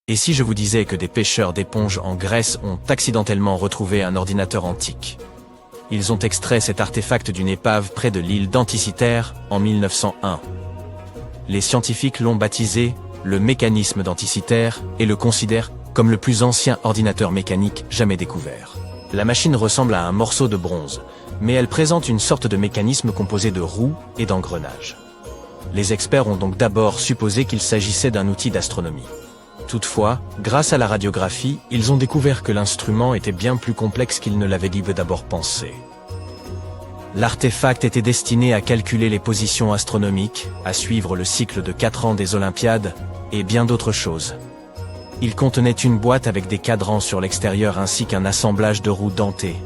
Et si je vous disais que des pêcheurs d'éponges en Grèce ont accidentellement retrouvé un ordinateur antique? Ils ont extrait cet artefact d'une épave près de l'île d'Anticythère en 1901. Les scientifiques l'ont baptisé le mécanisme d'Anticythère et le considèrent comme le plus ancien ordinateur mécanique jamais découvert. La machine ressemble à un morceau de bronze, mais elle présente une sorte de mécanisme composé de roues et d'engrenages. Les experts ont donc d'abord supposé qu'il s'agissait d'un outil d'astronomie. Toutefois, grâce à la radiographie, ils ont découvert que l'instrument était bien plus complexe qu'ils ne l'avaient d'abord pensé. L'artefact était destiné à calculer les positions astronomiques, à suivre le cycle de 4 ans des Olympiades, et bien d'autres choses. Il contenait une boîte avec des cadrans sur l'extérieur ainsi qu'un assemblage de roues dentées.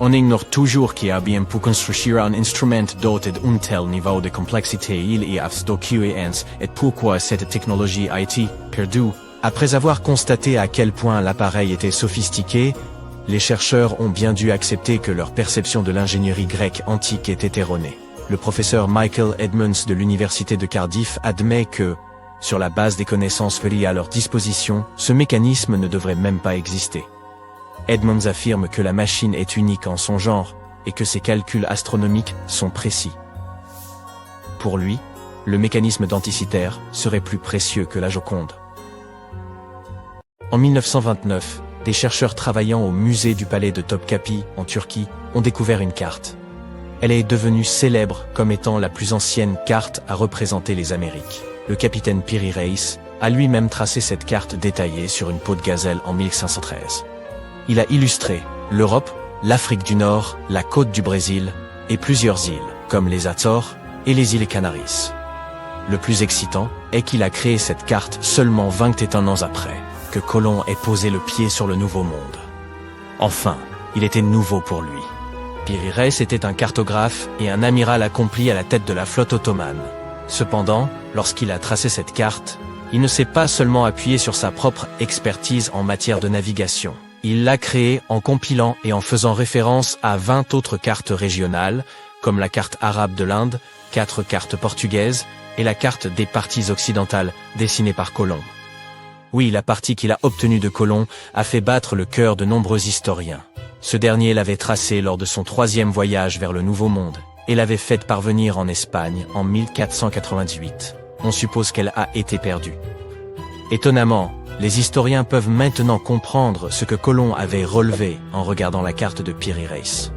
On ignore toujours qui a bien pu construire un instrument doté d'un tel niveau de complexité il y a documents et pourquoi cette technologie a été perdue. Après avoir constaté à quel point l'appareil était sophistiqué, les chercheurs ont bien dû accepter que leur perception de l'ingénierie grecque antique était erronée. Le professeur Michael Edmonds de l'université de Cardiff admet que, sur la base des connaissances liées à leur disposition, ce mécanisme ne devrait même pas exister. Edmonds affirme que la machine est unique en son genre, et que ses calculs astronomiques sont précis. Pour lui, le mécanisme d'Anticythère serait plus précieux que la Joconde. En 1929, des chercheurs travaillant au musée du palais de Topkapi, en Turquie, ont découvert une carte. Elle est devenue célèbre comme étant la plus ancienne carte à représenter les Amériques. Le capitaine Piri Reis a lui-même tracé cette carte détaillée sur une peau de gazelle en 1513. Il a illustré l'Europe, l'Afrique du Nord, la côte du Brésil et plusieurs îles, comme les Açores et les îles Canaries. Le plus excitant est qu'il a créé cette carte seulement 21 ans après que Colomb ait posé le pied sur le Nouveau Monde. Enfin, il était nouveau pour lui. Piri Reis était un cartographe et un amiral accompli à la tête de la flotte ottomane. Cependant, lorsqu'il a tracé cette carte, il ne s'est pas seulement appuyé sur sa propre expertise en matière de navigation. Il l'a créée en compilant et en faisant référence à 20 autres cartes régionales, comme la carte arabe de l'Inde, 4 cartes portugaises et la carte des parties occidentales dessinée par Colomb. Oui, la partie qu'il a obtenue de Colomb a fait battre le cœur de nombreux historiens. Ce dernier l'avait tracée lors de son 3e voyage vers le Nouveau Monde et l'avait faite parvenir en Espagne en 1498. On suppose qu'elle a été perdue. Étonnamment, les historiens peuvent maintenant comprendre ce que Colomb avait relevé en regardant la carte de Piri Reis.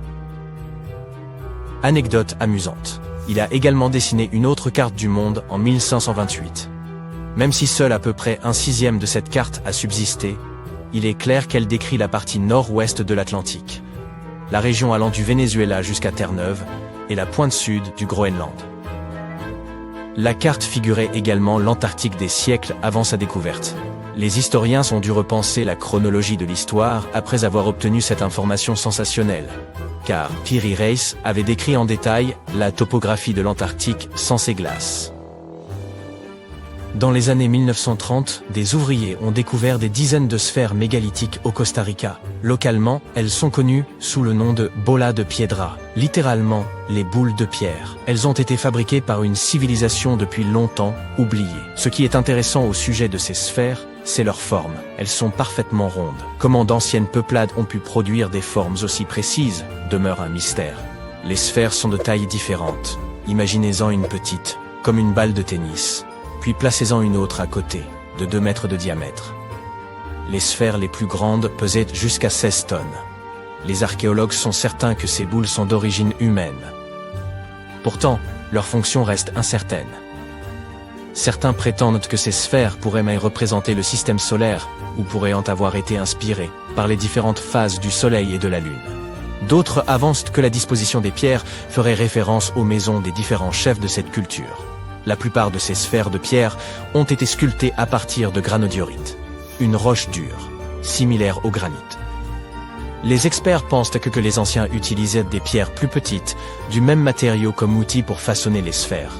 Anecdote amusante. Il a également dessiné une autre carte du monde en 1528. Même si seul à peu près 1/6 de cette carte a subsisté, il est clair qu'elle décrit la partie nord-ouest de l'Atlantique, la région allant du Venezuela jusqu'à Terre-Neuve et la pointe sud du Groenland. La carte figurait également l'Antarctique des siècles avant sa découverte. Les historiens ont dû repenser la chronologie de l'histoire après avoir obtenu cette information sensationnelle, car Piri Reis avait décrit en détail la topographie de l'Antarctique sans ses glaces. Dans les années 1930, des ouvriers ont découvert des dizaines de sphères mégalithiques au Costa Rica. Localement, elles sont connues sous le nom de bola de piedra, littéralement les boules de pierre. Elles ont été fabriquées par une civilisation depuis longtemps oubliée. Ce qui est intéressant au sujet de ces sphères, c'est leur forme. Elles sont parfaitement rondes. Comment d'anciennes peuplades ont pu produire des formes aussi précises demeure un mystère. Les sphères sont de tailles différentes. Imaginez-en une petite, comme une balle de tennis. Puis placez-en une autre à côté, de 2 mètres de diamètre. Les sphères les plus grandes pesaient jusqu'à 16 tonnes. Les archéologues sont certains que ces boules sont d'origine humaine. Pourtant, leur fonction reste incertaine. Certains prétendent que ces sphères pourraient même représenter le système solaire, ou pourraient en avoir été inspirées par les différentes phases du Soleil et de la Lune. D'autres avancent que la disposition des pierres ferait référence aux maisons des différents chefs de cette culture. La plupart de ces sphères de pierre ont été sculptées à partir de granodiorite, une roche dure, similaire au granit. Les experts pensent que les anciens utilisaient des pierres plus petites, du même matériau comme outil pour façonner les sphères.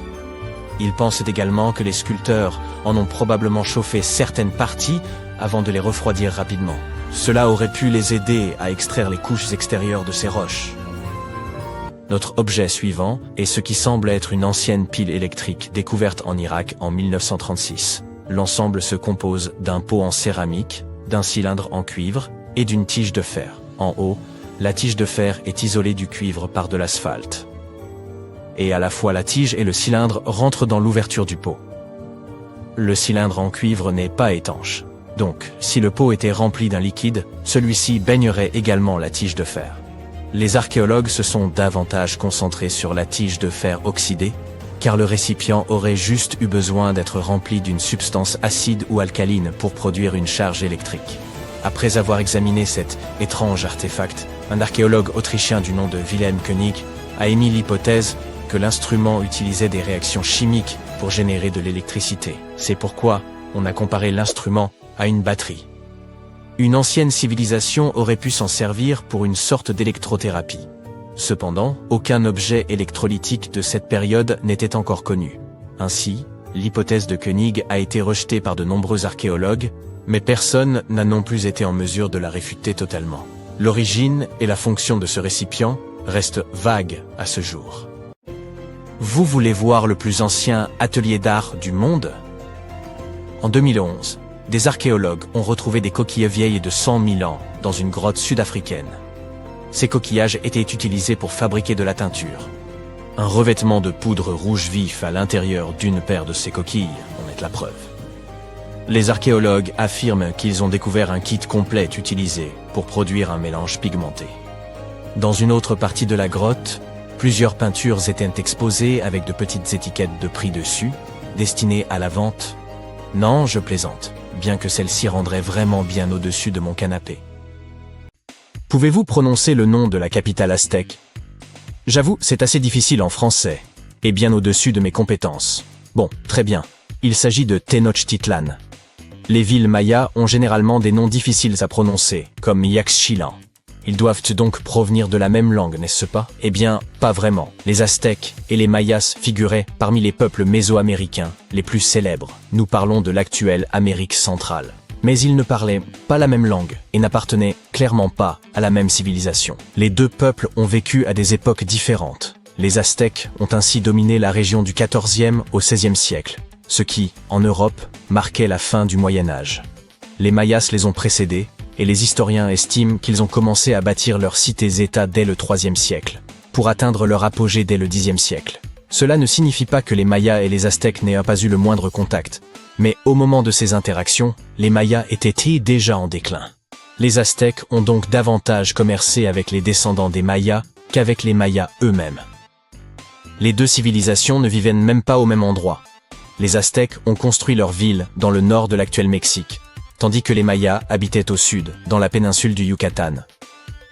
Ils pensent également que les sculpteurs en ont probablement chauffé certaines parties avant de les refroidir rapidement. Cela aurait pu les aider à extraire les couches extérieures de ces roches. Notre objet suivant est ce qui semble être une ancienne pile électrique découverte en Irak en 1936. L'ensemble se compose d'un pot en céramique, d'un cylindre en cuivre et d'une tige de fer. En haut, la tige de fer est isolée du cuivre par de l'asphalte. Et à la fois la tige et le cylindre rentrent dans l'ouverture du pot. Le cylindre en cuivre n'est pas étanche. Donc, si le pot était rempli d'un liquide, celui-ci baignerait également la tige de fer. Les archéologues se sont davantage concentrés sur la tige de fer oxydée, car le récipient aurait juste eu besoin d'être rempli d'une substance acide ou alcaline pour produire une charge électrique. Après avoir examiné cet étrange artefact, un archéologue autrichien du nom de Wilhelm König a émis l'hypothèse que l'instrument utilisait des réactions chimiques pour générer de l'électricité. C'est pourquoi on a comparé l'instrument à une batterie. Une ancienne civilisation aurait pu s'en servir pour une sorte d'électrothérapie. Cependant, aucun objet électrolytique de cette période n'était encore connu. Ainsi, l'hypothèse de König a été rejetée par de nombreux archéologues, mais personne n'a non plus été en mesure de la réfuter totalement. L'origine et la fonction de ce récipient restent vagues à ce jour. Vous voulez voir le plus ancien atelier d'art du monde? En 2011, des archéologues ont retrouvé des coquilles vieilles de 100 000 ans dans une grotte sud-africaine. Ces coquillages étaient utilisés pour fabriquer de la teinture. Un revêtement de poudre rouge vif à l'intérieur d'une paire de ces coquilles en est la preuve. Les archéologues affirment qu'ils ont découvert un kit complet utilisé pour produire un mélange pigmenté. Dans une autre partie de la grotte, plusieurs peintures étaient exposées avec de petites étiquettes de prix dessus, destinées à la vente. Non, je plaisante, bien que celle-ci rendrait vraiment bien au-dessus de mon canapé. Pouvez-vous prononcer le nom de la capitale aztèque? J'avoue, c'est assez difficile en français, et bien au-dessus de mes compétences. Bon, très bien. Il s'agit de Tenochtitlan. Les villes mayas ont généralement des noms difficiles à prononcer, comme Yaxchilan. Ils doivent donc provenir de la même langue, n'est-ce pas? Eh bien, pas vraiment. Les Aztèques et les Mayas figuraient parmi les peuples mésoaméricains les plus célèbres. Nous parlons de l'actuelle Amérique centrale. Mais ils ne parlaient pas la même langue et n'appartenaient clairement pas à la même civilisation. Les deux peuples ont vécu à des époques différentes. Les Aztèques ont ainsi dominé la région du XIVe au XVIe siècle, ce qui, en Europe, marquait la fin du Moyen-Âge. Les Mayas les ont précédés, et les historiens estiment qu'ils ont commencé à bâtir leurs cités-États dès le IIIe siècle, pour atteindre leur apogée dès le Xe siècle. Cela ne signifie pas que les Mayas et les Aztèques n'aient pas eu le moindre contact, mais au moment de ces interactions, les Mayas étaient déjà en déclin. Les Aztèques ont donc davantage commercé avec les descendants des Mayas qu'avec les Mayas eux-mêmes. Les deux civilisations ne vivaient même pas au même endroit. Les Aztèques ont construit leur ville dans le nord de l'actuel Mexique, tandis que les Mayas habitaient au sud, dans la péninsule du Yucatan.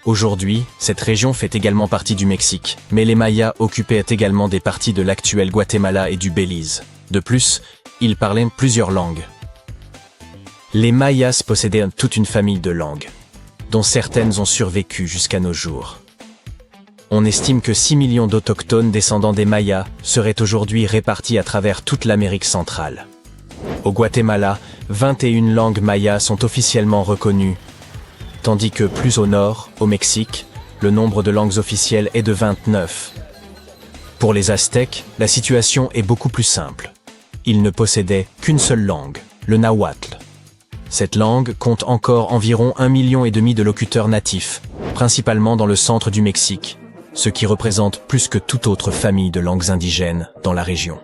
Aujourd'hui, cette région fait également partie du Mexique, mais les Mayas occupaient également des parties de l'actuel Guatemala et du Belize. De plus, ils parlaient plusieurs langues. Les Mayas possédaient toute une famille de langues, dont certaines ont survécu jusqu'à nos jours. On estime que 6 millions d'autochtones descendants des Mayas seraient aujourd'hui répartis à travers toute l'Amérique centrale. Au Guatemala, 21 langues mayas sont officiellement reconnues, tandis que plus au nord, au Mexique, le nombre de langues officielles est de 29. Pour les Aztèques, la situation est beaucoup plus simple. Ils ne possédaient qu'une seule langue, le nahuatl. Cette langue compte encore environ 1,5 million de locuteurs natifs, principalement dans le centre du Mexique, ce qui représente plus que toute autre famille de langues indigènes dans la région.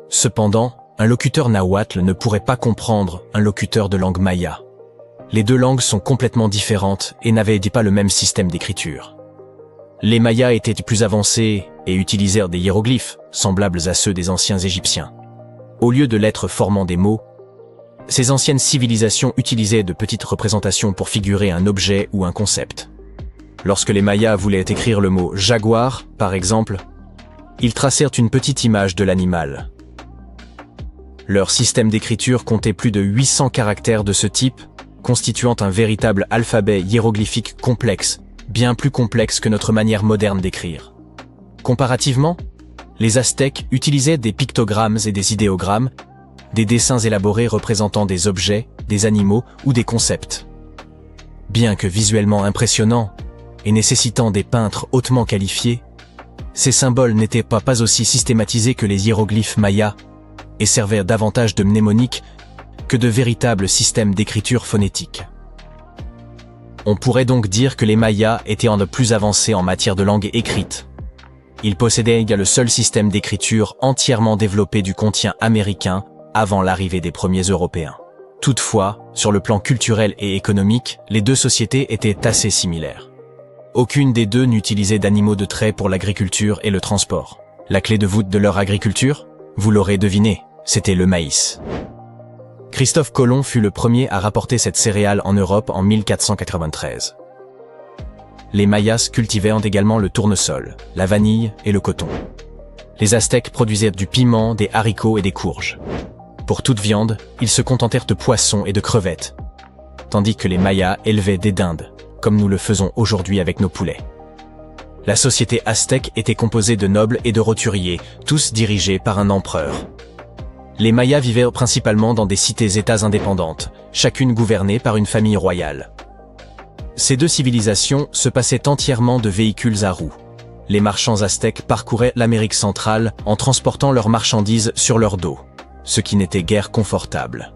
Cependant, un locuteur nahuatl ne pourrait pas comprendre un locuteur de langue maya. Les deux langues sont complètement différentes et n'avaient pas le même système d'écriture. Les Mayas étaient plus avancés et utilisèrent des hiéroglyphes, semblables à ceux des anciens Égyptiens. Au lieu de lettres formant des mots, ces anciennes civilisations utilisaient de petites représentations pour figurer un objet ou un concept. Lorsque les Mayas voulaient écrire le mot « jaguar », par exemple, ils tracèrent une petite image de l'animal. Leur système d'écriture comptait plus de 800 caractères de ce type, constituant un véritable alphabet hiéroglyphique complexe, bien plus complexe que notre manière moderne d'écrire. Comparativement, les Aztèques utilisaient des pictogrammes et des idéogrammes, des dessins élaborés représentant des objets, des animaux ou des concepts. Bien que visuellement impressionnants et nécessitant des peintres hautement qualifiés, ces symboles n'étaient pas aussi systématisés que les hiéroglyphes mayas et servaient davantage de mnémonique que de véritables systèmes d'écriture phonétique. On pourrait donc dire que les Mayas étaient en plus avancés en matière de langue écrite. Ils possédaient le seul système d'écriture entièrement développé du continent américain avant l'arrivée des premiers Européens. Toutefois, sur le plan culturel et économique, les deux sociétés étaient assez similaires. Aucune des deux n'utilisait d'animaux de trait pour l'agriculture et le transport. La clé de voûte de leur agriculture, vous l'aurez deviné, c'était le maïs. Christophe Colomb fut le premier à rapporter cette céréale en Europe en 1493. Les Mayas cultivaient également le tournesol, la vanille et le coton. Les Aztèques produisaient du piment, des haricots et des courges. Pour toute viande, ils se contentèrent de poissons et de crevettes, tandis que les Mayas élevaient des dindes, comme nous le faisons aujourd'hui avec nos poulets. La société aztèque était composée de nobles et de roturiers, tous dirigés par un empereur. Les Mayas vivaient principalement dans des cités-États indépendantes, chacune gouvernée par une famille royale. Ces deux civilisations se passaient entièrement de véhicules à roues. Les marchands aztèques parcouraient l'Amérique centrale en transportant leurs marchandises sur leur dos, ce qui n'était guère confortable.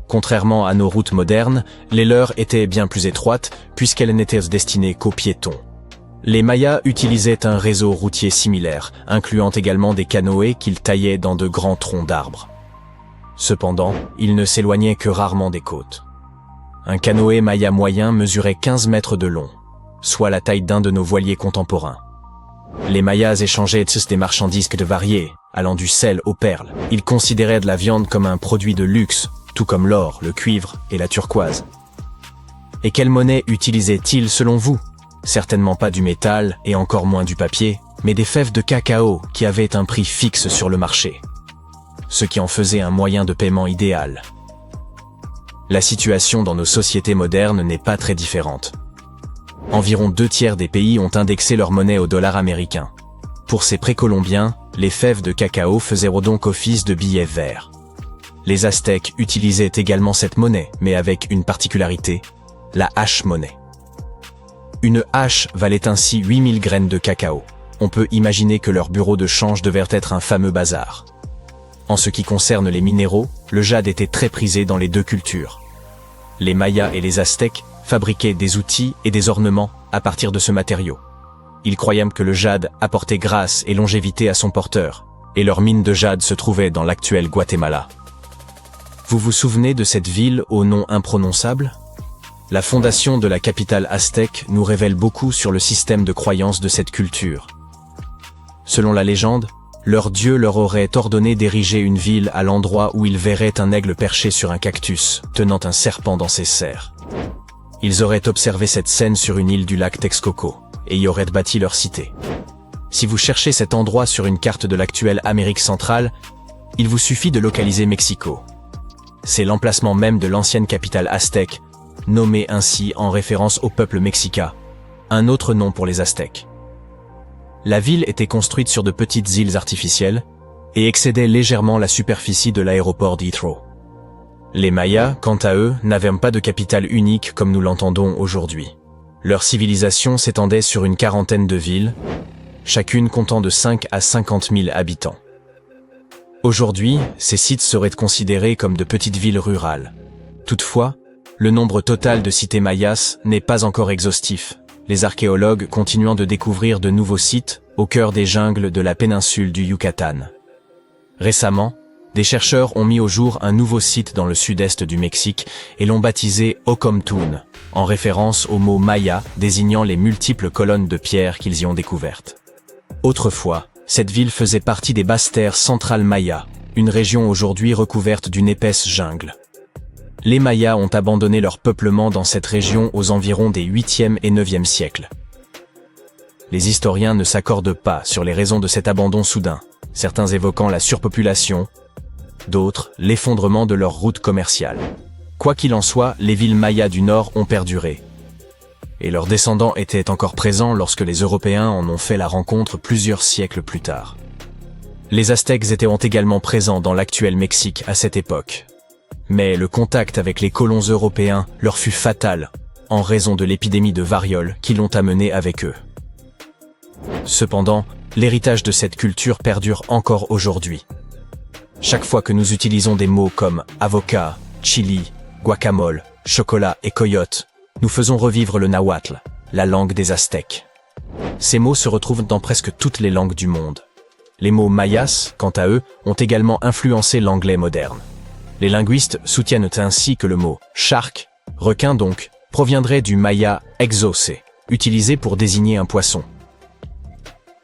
Contrairement à nos routes modernes, les leurs étaient bien plus étroites puisqu'elles n'étaient destinées qu'aux piétons. Les Mayas utilisaient un réseau routier similaire, incluant également des canoës qu'ils taillaient dans de grands troncs d'arbres. Cependant, ils ne s'éloignaient que rarement des côtes. Un canoë Maya moyen mesurait 15 mètres de long, soit la taille d'un de nos voiliers contemporains. Les Mayas échangeaient des marchandises que de variées, allant du sel aux perles. Ils considéraient de la viande comme un produit de luxe, tout comme l'or, le cuivre et la turquoise. Et quelle monnaie utilisaient-ils selon vous? Certainement pas du métal et encore moins du papier, mais des fèves de cacao qui avaient un prix fixe sur le marché, ce qui en faisait un moyen de paiement idéal. La situation dans nos sociétés modernes n'est pas très différente. Environ 2/3 des pays ont indexé leur monnaie au dollar américain. Pour ces précolombiens, les fèves de cacao faisaient donc office de billets verts. Les Aztèques utilisaient également cette monnaie, mais avec une particularité, la hache-monnaie. Une hache valait ainsi 8000 graines de cacao. On peut imaginer que leur bureau de change devait être un fameux bazar. En ce qui concerne les minéraux, le jade était très prisé dans les deux cultures. Les Mayas et les Aztèques fabriquaient des outils et des ornements à partir de ce matériau. Ils croyaient que le jade apportait grâce et longévité à son porteur, et leur mine de jade se trouvait dans l'actuel Guatemala. Vous vous souvenez de cette ville au nom imprononçable? La fondation de la capitale aztèque nous révèle beaucoup sur le système de croyance de cette culture. Selon la légende, leur dieu leur aurait ordonné d'ériger une ville à l'endroit où ils verraient un aigle perché sur un cactus, tenant un serpent dans ses serres. Ils auraient observé cette scène sur une île du lac Texcoco, et y auraient bâti leur cité. Si vous cherchez cet endroit sur une carte de l'actuelle Amérique centrale, il vous suffit de localiser Mexico. C'est l'emplacement même de l'ancienne capitale aztèque, nommée ainsi en référence au peuple mexicain, un autre nom pour les Aztèques. La ville était construite sur de petites îles artificielles et excédait légèrement la superficie de l'aéroport d'Heathrow. Les Mayas, quant à eux, n'avaient pas de capitale unique comme nous l'entendons aujourd'hui. Leur civilisation s'étendait sur une quarantaine de villes, chacune comptant de 5 à 50 000 habitants. Aujourd'hui, ces sites seraient considérés comme de petites villes rurales. Toutefois, le nombre total de cités mayas n'est pas encore exhaustif, les archéologues continuant de découvrir de nouveaux sites au cœur des jungles de la péninsule du Yucatan. Récemment, des chercheurs ont mis au jour un nouveau site dans le sud-est du Mexique et l'ont baptisé Ocomtún, en référence au mot maya désignant les multiples colonnes de pierre qu'ils y ont découvertes. Autrefois, cette ville faisait partie des basses terres centrales mayas, une région aujourd'hui recouverte d'une épaisse jungle. Les Mayas ont abandonné leur peuplement dans cette région aux environs des 8e et 9e siècles. Les historiens ne s'accordent pas sur les raisons de cet abandon soudain, certains évoquant la surpopulation, d'autres l'effondrement de leurs routes commerciales. Quoi qu'il en soit, les villes mayas du Nord ont perduré. Et leurs descendants étaient encore présents lorsque les Européens en ont fait la rencontre plusieurs siècles plus tard. Les Aztèques étaient également présents dans l'actuel Mexique à cette époque. Mais le contact avec les colons européens leur fut fatal, en raison de l'épidémie de variole qui l'ont amené avec eux. Cependant, l'héritage de cette culture perdure encore aujourd'hui. Chaque fois que nous utilisons des mots comme avocat, chili, guacamole, chocolat et coyote, nous faisons revivre le nahuatl, la langue des Aztèques. Ces mots se retrouvent dans presque toutes les langues du monde. Les mots mayas, quant à eux, ont également influencé l'anglais moderne. Les linguistes soutiennent ainsi que le mot « shark », requin donc, proviendrait du maya « exauce », utilisé pour désigner un poisson.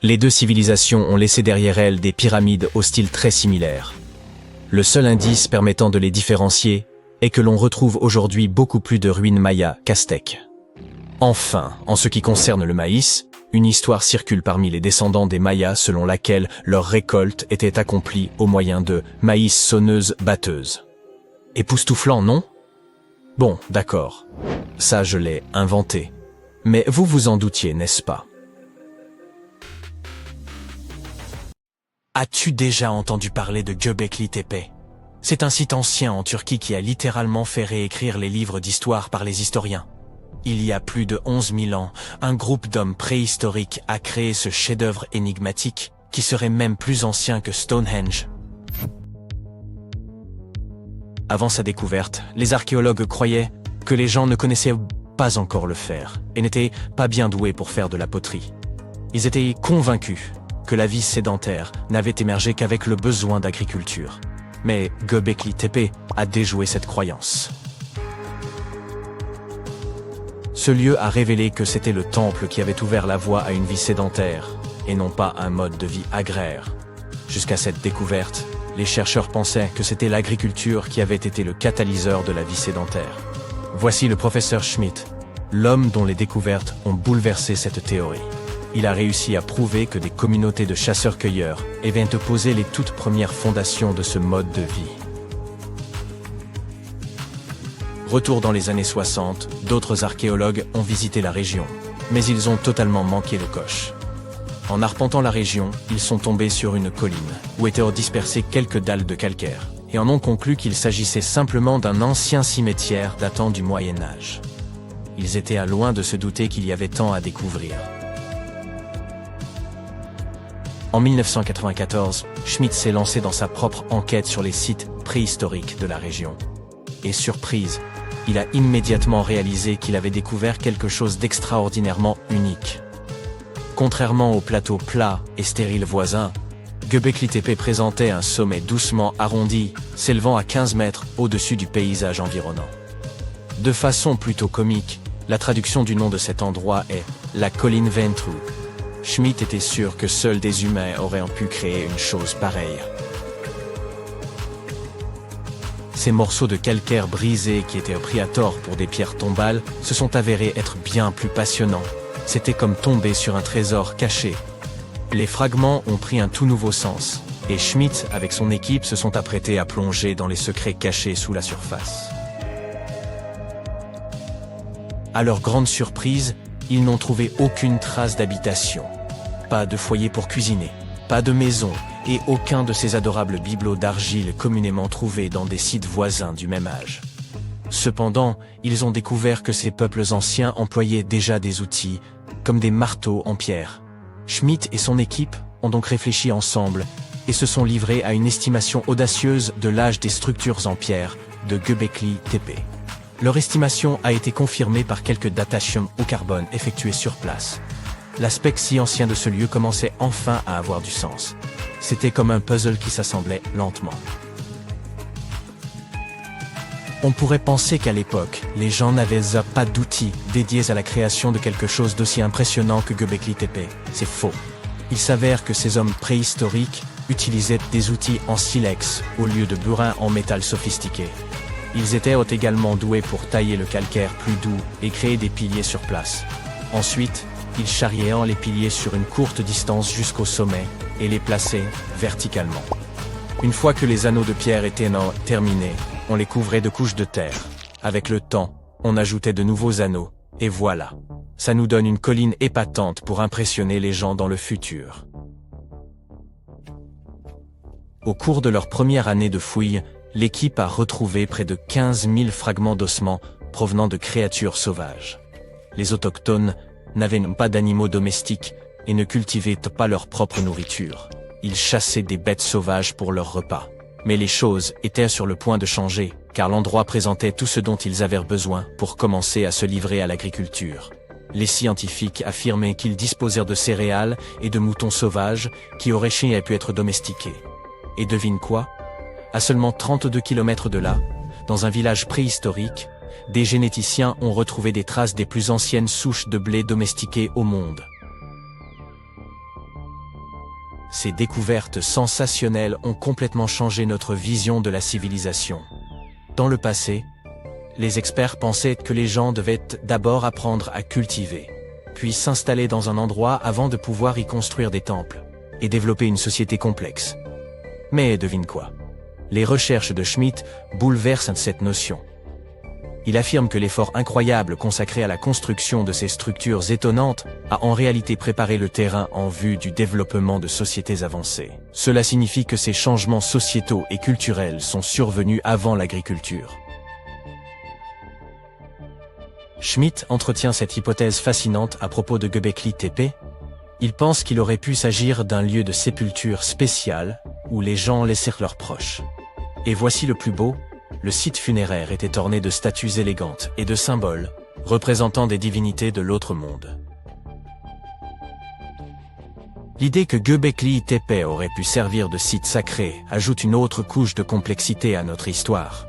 Les deux civilisations ont laissé derrière elles des pyramides au style très similaire. Le seul indice permettant de les différencier est que l'on retrouve aujourd'hui beaucoup plus de ruines mayas qu'aztèques. Enfin, en ce qui concerne le maïs, une histoire circule parmi les descendants des Mayas selon laquelle leur récolte était accomplie au moyen de maïs sonneuses-batteuses. Époustouflant, non? Bon, d'accord. Ça, je l'ai inventé. Mais vous vous en doutiez, n'est-ce pas? As-tu déjà entendu parler de Göbekli Tepe? C'est un site ancien en Turquie qui a littéralement fait réécrire les livres d'histoire par les historiens. Il y a plus de 11 000 ans, un groupe d'hommes préhistoriques a créé ce chef-d'œuvre énigmatique qui serait même plus ancien que Stonehenge. Avant sa découverte, les archéologues croyaient que les gens ne connaissaient pas encore le fer et n'étaient pas bien doués pour faire de la poterie. Ils étaient convaincus que la vie sédentaire n'avait émergé qu'avec le besoin d'agriculture. Mais Göbekli Tepe a déjoué cette croyance. Ce lieu a révélé que c'était le temple qui avait ouvert la voie à une vie sédentaire, et non pas un mode de vie agraire. Jusqu'à cette découverte, les chercheurs pensaient que c'était l'agriculture qui avait été le catalyseur de la vie sédentaire. Voici le professeur Schmidt, l'homme dont les découvertes ont bouleversé cette théorie. Il a réussi à prouver que des communautés de chasseurs-cueilleurs avaient posé les toutes premières fondations de ce mode de vie. Retour dans les années 60, d'autres archéologues ont visité la région, mais ils ont totalement manqué le coche. En arpentant la région, ils sont tombés sur une colline, où étaient dispersées quelques dalles de calcaire, et en ont conclu qu'il s'agissait simplement d'un ancien cimetière datant du Moyen-Âge. Ils étaient à loin de se douter qu'il y avait tant à découvrir. En 1994, Schmidt s'est lancé dans sa propre enquête sur les sites préhistoriques de la région. Et surprise, il a immédiatement réalisé qu'il avait découvert quelque chose d'extraordinairement unique. Contrairement aux plateaux plats et stériles voisins, Göbekli Tepe présentait un sommet doucement arrondi, s'élevant à 15 mètres au-dessus du paysage environnant. De façon plutôt comique, la traduction du nom de cet endroit est « la colline Ventru ». Schmidt était sûr que seuls des humains auraient pu créer une chose pareille. Ces morceaux de calcaire brisés qui étaient pris à tort pour des pierres tombales se sont avérés être bien plus passionnants. C'était comme tomber sur un trésor caché. Les fragments ont pris un tout nouveau sens, et Schmidt, avec son équipe, se sont apprêtés à plonger dans les secrets cachés sous la surface. À leur grande surprise, ils n'ont trouvé aucune trace d'habitation. Pas de foyer pour cuisiner, pas de maison, et aucun de ces adorables bibelots d'argile communément trouvés dans des sites voisins du même âge. Cependant, ils ont découvert que ces peuples anciens employaient déjà des outils, comme des marteaux en pierre. Schmidt et son équipe ont donc réfléchi ensemble et se sont livrés à une estimation audacieuse de l'âge des structures en pierre de Göbekli Tepe. Leur estimation a été confirmée par quelques datations au carbone effectuées sur place. L'aspect si ancien de ce lieu commençait enfin à avoir du sens. C'était comme un puzzle qui s'assemblait lentement. On pourrait penser qu'à l'époque, les gens n'avaient pas d'outils dédiés à la création de quelque chose d'aussi impressionnant que Göbekli Tepe. C'est faux. Il s'avère que ces hommes préhistoriques utilisaient des outils en silex au lieu de burins en métal sophistiqué. Ils étaient également doués pour tailler le calcaire plus doux et créer des piliers sur place. Ensuite, ils charriaient les piliers sur une courte distance jusqu'au sommet et les plaçaient verticalement. Une fois que les anneaux de pierre étaient terminés, on les couvrait de couches de terre. Avec le temps, on ajoutait de nouveaux anneaux, et voilà. Ça nous donne une colline épatante pour impressionner les gens dans le futur. Au cours de leur première année de fouilles, l'équipe a retrouvé près de 15 000 fragments d'ossements provenant de créatures sauvages. Les autochtones n'avaient pas d'animaux domestiques et ne cultivaient pas leur propre nourriture. Ils chassaient des bêtes sauvages pour leur repas. Mais les choses étaient sur le point de changer, car l'endroit présentait tout ce dont ils avaient besoin pour commencer à se livrer à l'agriculture. Les scientifiques affirmaient qu'ils disposèrent de céréales et de moutons sauvages qui auraient pu être domestiqués. Et devine quoi? À seulement 32 km de là, dans un village préhistorique, des généticiens ont retrouvé des traces des plus anciennes souches de blé domestiquées au monde. Ces découvertes sensationnelles ont complètement changé notre vision de la civilisation. Dans le passé, les experts pensaient que les gens devaient d'abord apprendre à cultiver, puis s'installer dans un endroit avant de pouvoir y construire des temples, et développer une société complexe. Mais devine quoi? Les recherches de Schmitt bouleversent cette notion. Il affirme que l'effort incroyable consacré à la construction de ces structures étonnantes a en réalité préparé le terrain en vue du développement de sociétés avancées. Cela signifie que ces changements sociétaux et culturels sont survenus avant l'agriculture. Schmitt entretient cette hypothèse fascinante à propos de Göbekli Tepe. Il pense qu'il aurait pu s'agir d'un lieu de sépulture spécial où les gens laissèrent leurs proches. Et voici le plus beau. Le site funéraire était orné de statues élégantes et de symboles représentant des divinités de l'autre monde. L'idée que Göbekli Tepe aurait pu servir de site sacré ajoute une autre couche de complexité à notre histoire.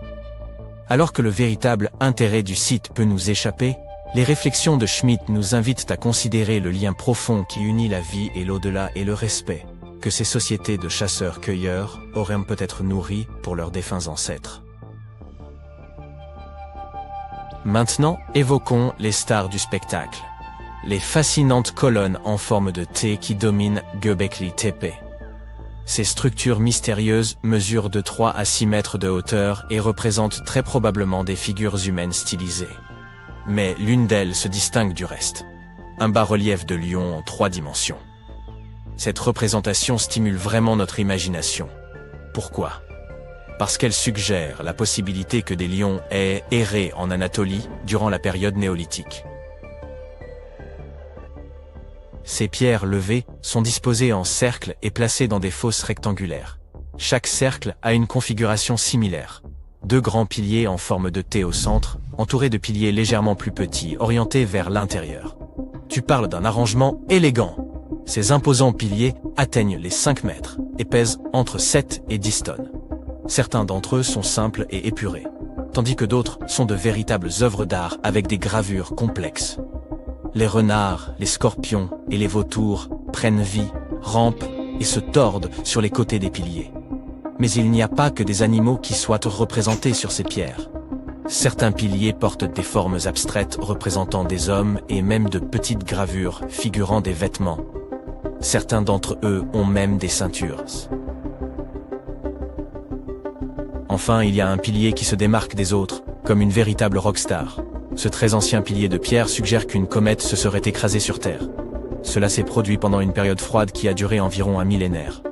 Alors que le véritable intérêt du site peut nous échapper, les réflexions de Schmitt nous invitent à considérer le lien profond qui unit la vie et l'au-delà et le respect que ces sociétés de chasseurs-cueilleurs auraient peut-être nourri pour leurs défunts ancêtres. Maintenant, évoquons les stars du spectacle. Les fascinantes colonnes en forme de T qui dominent Göbekli Tepe. Ces structures mystérieuses mesurent de 3 à 6 mètres de hauteur et représentent très probablement des figures humaines stylisées. Mais l'une d'elles se distingue du reste. Un bas-relief de lion en 3 dimensions. Cette représentation stimule vraiment notre imagination. Pourquoi ? Parce qu'elle suggère la possibilité que des lions aient erré en Anatolie durant la période néolithique. Ces pierres levées sont disposées en cercle et placées dans des fosses rectangulaires. Chaque cercle a une configuration similaire. 2 grands piliers en forme de T au centre, entourés de piliers légèrement plus petits, orientés vers l'intérieur. Tu parles d'un arrangement élégant. Ces imposants piliers atteignent les 5 mètres et pèsent entre 7 et 10 tonnes. Certains d'entre eux sont simples et épurés, tandis que d'autres sont de véritables œuvres d'art avec des gravures complexes. Les renards, les scorpions et les vautours prennent vie, rampent et se tordent sur les côtés des piliers. Mais il n'y a pas que des animaux qui soient représentés sur ces pierres. Certains piliers portent des formes abstraites représentant des hommes et même de petites gravures figurant des vêtements. Certains d'entre eux ont même des ceintures. Enfin, il y a un pilier qui se démarque des autres, comme une véritable rockstar. Ce très ancien pilier de pierre suggère qu'une comète se serait écrasée sur Terre. Cela s'est produit pendant une période froide qui a duré environ un millénaire.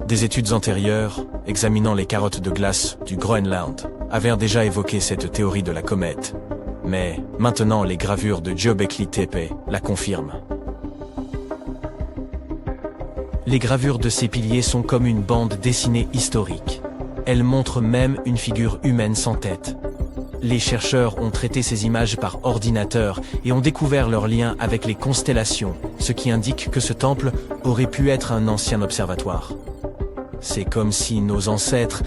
Des études antérieures, examinant les carottes de glace du Groenland, avaient déjà évoqué cette théorie de la comète. Mais maintenant, les gravures de Göbekli Tepe la confirment. Les gravures de ces piliers sont comme une bande dessinée historique. Elles montrent même une figure humaine sans tête. Les chercheurs ont traité ces images par ordinateur et ont découvert leur lien avec les constellations, ce qui indique que ce temple aurait pu être un ancien observatoire. C'est comme si nos ancêtres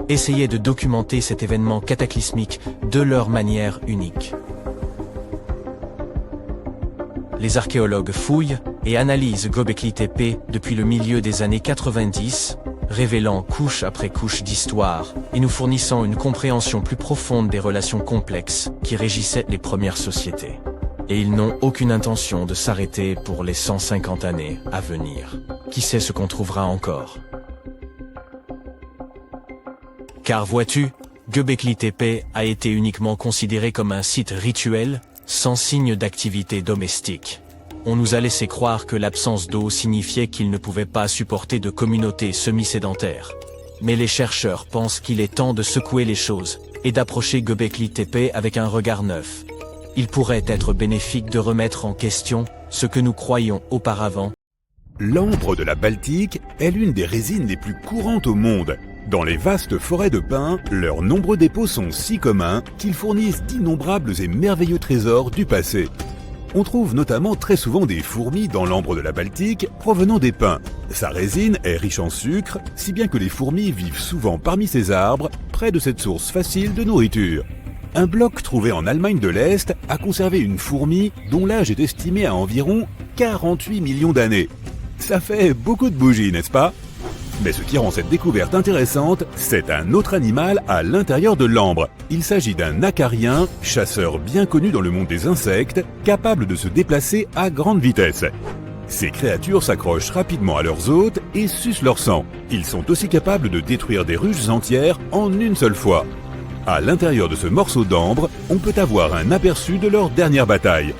essayaient de documenter cet événement cataclysmique de leur manière unique. Les archéologues fouillent et analysent Göbekli Tepe depuis le milieu des années 90, révélant couche après couche d'histoire et nous fournissant une compréhension plus profonde des relations complexes qui régissaient les premières sociétés. Et ils n'ont aucune intention de s'arrêter pour les 150 années à venir. Qui sait ce qu'on trouvera encore? Car vois-tu, Göbekli Tepe a été uniquement considéré comme un site rituel, sans signe d'activité domestique. On nous a laissé croire que l'absence d'eau signifiait qu'il ne pouvait pas supporter de communautés semi-sédentaires. Mais les chercheurs pensent qu'il est temps de secouer les choses et d'approcher Göbekli Tepe avec un regard neuf. Il pourrait être bénéfique de remettre en question ce que nous croyions auparavant. L'ambre de la Baltique est l'une des résines les plus courantes au monde. Dans les vastes forêts de pins, leurs nombreux dépôts sont si communs qu'ils fournissent d'innombrables et merveilleux trésors du passé. On trouve notamment très souvent des fourmis dans l'ambre de la Baltique provenant des pins. Sa résine est riche en sucre, si bien que les fourmis vivent souvent parmi ces arbres, près de cette source facile de nourriture. Un bloc trouvé en Allemagne de l'Est a conservé une fourmi dont l'âge est estimé à environ 48 millions d'années. Ça fait beaucoup de bougies, n'est-ce pas? Mais ce qui rend cette découverte intéressante, c'est un autre animal à l'intérieur de l'ambre. Il s'agit d'un acarien, chasseur bien connu dans le monde des insectes, capable de se déplacer à grande vitesse. Ces créatures s'accrochent rapidement à leurs hôtes et sucent leur sang. Ils sont aussi capables de détruire des ruches entières en une seule fois. À l'intérieur de ce morceau d'ambre, on peut avoir un aperçu de leur dernière bataille.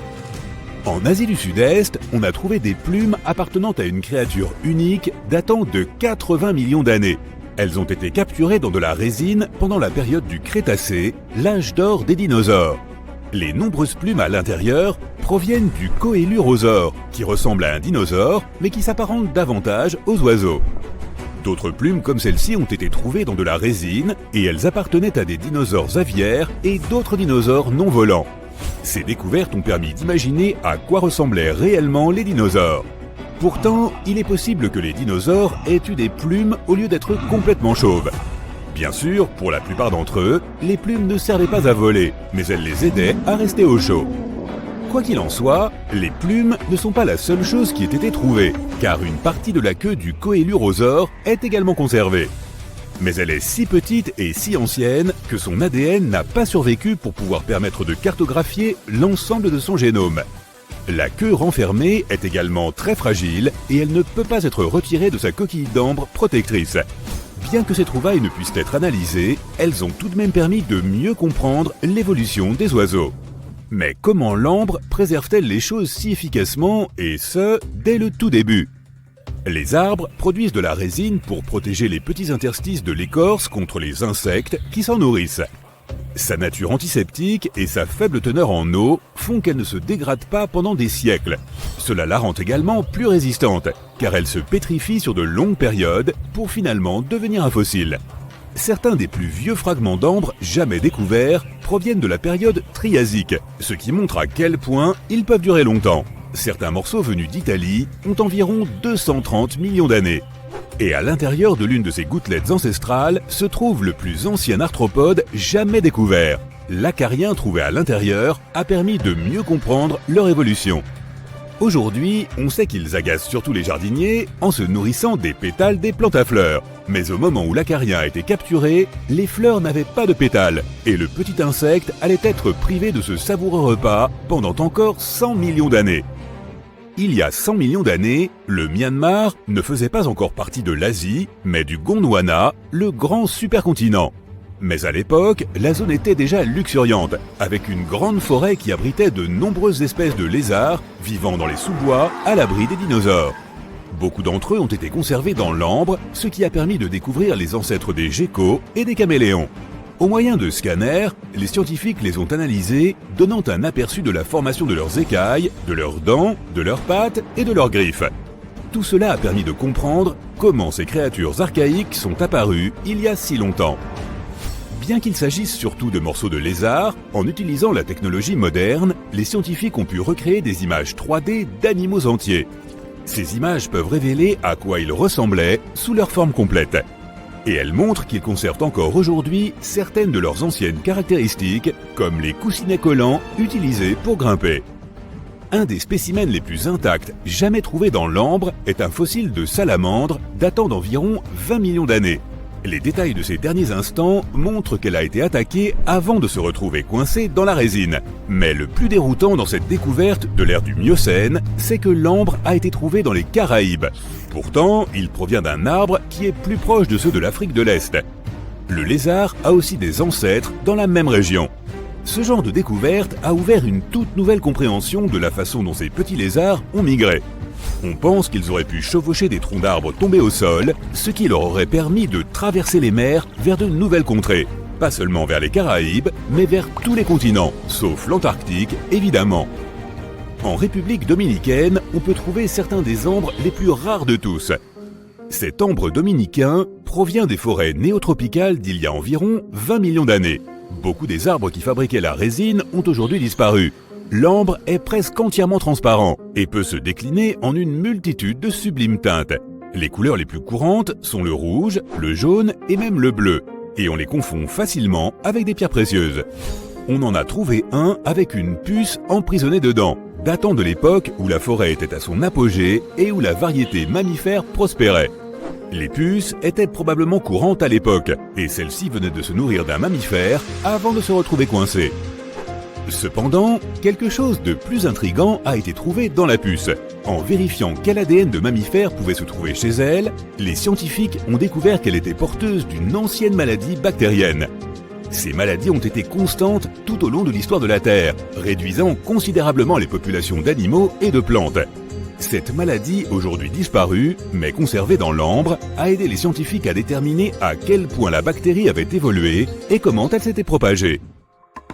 En Asie du Sud-Est, on a trouvé des plumes appartenant à une créature unique datant de 80 millions d'années. Elles ont été capturées dans de la résine pendant la période du Crétacé, l'âge d'or des dinosaures. Les nombreuses plumes à l'intérieur proviennent du Coelurosaure, qui ressemble à un dinosaure, mais qui s'apparente davantage aux oiseaux. D'autres plumes comme celle-ci ont été trouvées dans de la résine et elles appartenaient à des dinosaures aviaires et d'autres dinosaures non volants. Ces découvertes ont permis d'imaginer à quoi ressemblaient réellement les dinosaures. Pourtant, il est possible que les dinosaures aient eu des plumes au lieu d'être complètement chauves. Bien sûr, pour la plupart d'entre eux, les plumes ne servaient pas à voler, mais elles les aidaient à rester au chaud. Quoi qu'il en soit, les plumes ne sont pas la seule chose qui ait été trouvée, car une partie de la queue du Coelurosaure est également conservée. Mais elle est si petite et si ancienne que son ADN n'a pas survécu pour pouvoir permettre de cartographier l'ensemble de son génome. La queue renfermée est également très fragile et elle ne peut pas être retirée de sa coquille d'ambre protectrice. Bien que ces trouvailles ne puissent être analysées, elles ont tout de même permis de mieux comprendre l'évolution des oiseaux. Mais comment l'ambre préserve-t-elle les choses si efficacement, et ce, dès le tout début ? Les arbres produisent de la résine pour protéger les petits interstices de l'écorce contre les insectes qui s'en nourrissent. Sa nature antiseptique et sa faible teneur en eau font qu'elle ne se dégrade pas pendant des siècles. Cela la rend également plus résistante, car elle se pétrifie sur de longues périodes pour finalement devenir un fossile. Certains des plus vieux fragments d'ambre jamais découverts proviennent de la période triasique, ce qui montre à quel point ils peuvent durer longtemps. Certains morceaux venus d'Italie ont environ 230 millions d'années. Et à l'intérieur de l'une de ces gouttelettes ancestrales se trouve le plus ancien arthropode jamais découvert. L'acarien trouvé à l'intérieur a permis de mieux comprendre leur évolution. Aujourd'hui, on sait qu'ils agacent surtout les jardiniers en se nourrissant des pétales des plantes à fleurs. Mais au moment où l'acarien a été capturé, les fleurs n'avaient pas de pétales et le petit insecte allait être privé de ce savoureux repas pendant encore 100 millions d'années. Il y a 100 millions d'années, le Myanmar ne faisait pas encore partie de l'Asie, mais du Gondwana, le grand supercontinent. Mais à l'époque, la zone était déjà luxuriante, avec une grande forêt qui abritait de nombreuses espèces de lézards vivant dans les sous-bois à l'abri des dinosaures. Beaucoup d'entre eux ont été conservés dans l'ambre, ce qui a permis de découvrir les ancêtres des geckos et des caméléons. Au moyen de scanners, les scientifiques les ont analysés, donnant un aperçu de la formation de leurs écailles, de leurs dents, de leurs pattes et de leurs griffes. Tout cela a permis de comprendre comment ces créatures archaïques sont apparues il y a si longtemps. Bien qu'il s'agisse surtout de morceaux de lézards, en utilisant la technologie moderne, les scientifiques ont pu recréer des images 3D d'animaux entiers. Ces images peuvent révéler à quoi ils ressemblaient sous leur forme complète. Et elles montrent qu'ils conservent encore aujourd'hui certaines de leurs anciennes caractéristiques, comme les coussinets collants utilisés pour grimper. Un des spécimens les plus intacts jamais trouvés dans l'ambre est un fossile de salamandre datant d'environ 20 millions d'années. Les détails de ces derniers instants montrent qu'elle a été attaquée avant de se retrouver coincée dans la résine. Mais le plus déroutant dans cette découverte de l'ère du Miocène, c'est que l'ambre a été trouvé dans les Caraïbes. Pourtant, il provient d'un arbre qui est plus proche de ceux de l'Afrique de l'Est. Le lézard a aussi des ancêtres dans la même région. Ce genre de découverte a ouvert une toute nouvelle compréhension de la façon dont ces petits lézards ont migré. On pense qu'ils auraient pu chevaucher des troncs d'arbres tombés au sol, ce qui leur aurait permis de traverser les mers vers de nouvelles contrées. Pas seulement vers les Caraïbes, mais vers tous les continents, sauf l'Antarctique, évidemment. En République dominicaine, on peut trouver certains des ambres les plus rares de tous. Cet ambre dominicain provient des forêts néotropicales d'il y a environ 20 millions d'années. Beaucoup des arbres qui fabriquaient la résine ont aujourd'hui disparu. L'ambre est presque entièrement transparent et peut se décliner en une multitude de sublimes teintes. Les couleurs les plus courantes sont le rouge, le jaune et même le bleu, et on les confond facilement avec des pierres précieuses. On en a trouvé un avec une puce emprisonnée dedans, datant de l'époque où la forêt était à son apogée et où la variété mammifère prospérait. Les puces étaient probablement courantes à l'époque, et celles-ci venaient de se nourrir d'un mammifère avant de se retrouver coincées. Cependant, quelque chose de plus intriguant a été trouvé dans la puce. En vérifiant quel ADN de mammifère pouvait se trouver chez elle, les scientifiques ont découvert qu'elle était porteuse d'une ancienne maladie bactérienne. Ces maladies ont été constantes tout au long de l'histoire de la Terre, réduisant considérablement les populations d'animaux et de plantes. Cette maladie, aujourd'hui disparue, mais conservée dans l'ambre, a aidé les scientifiques à déterminer à quel point la bactérie avait évolué et comment elle s'était propagée.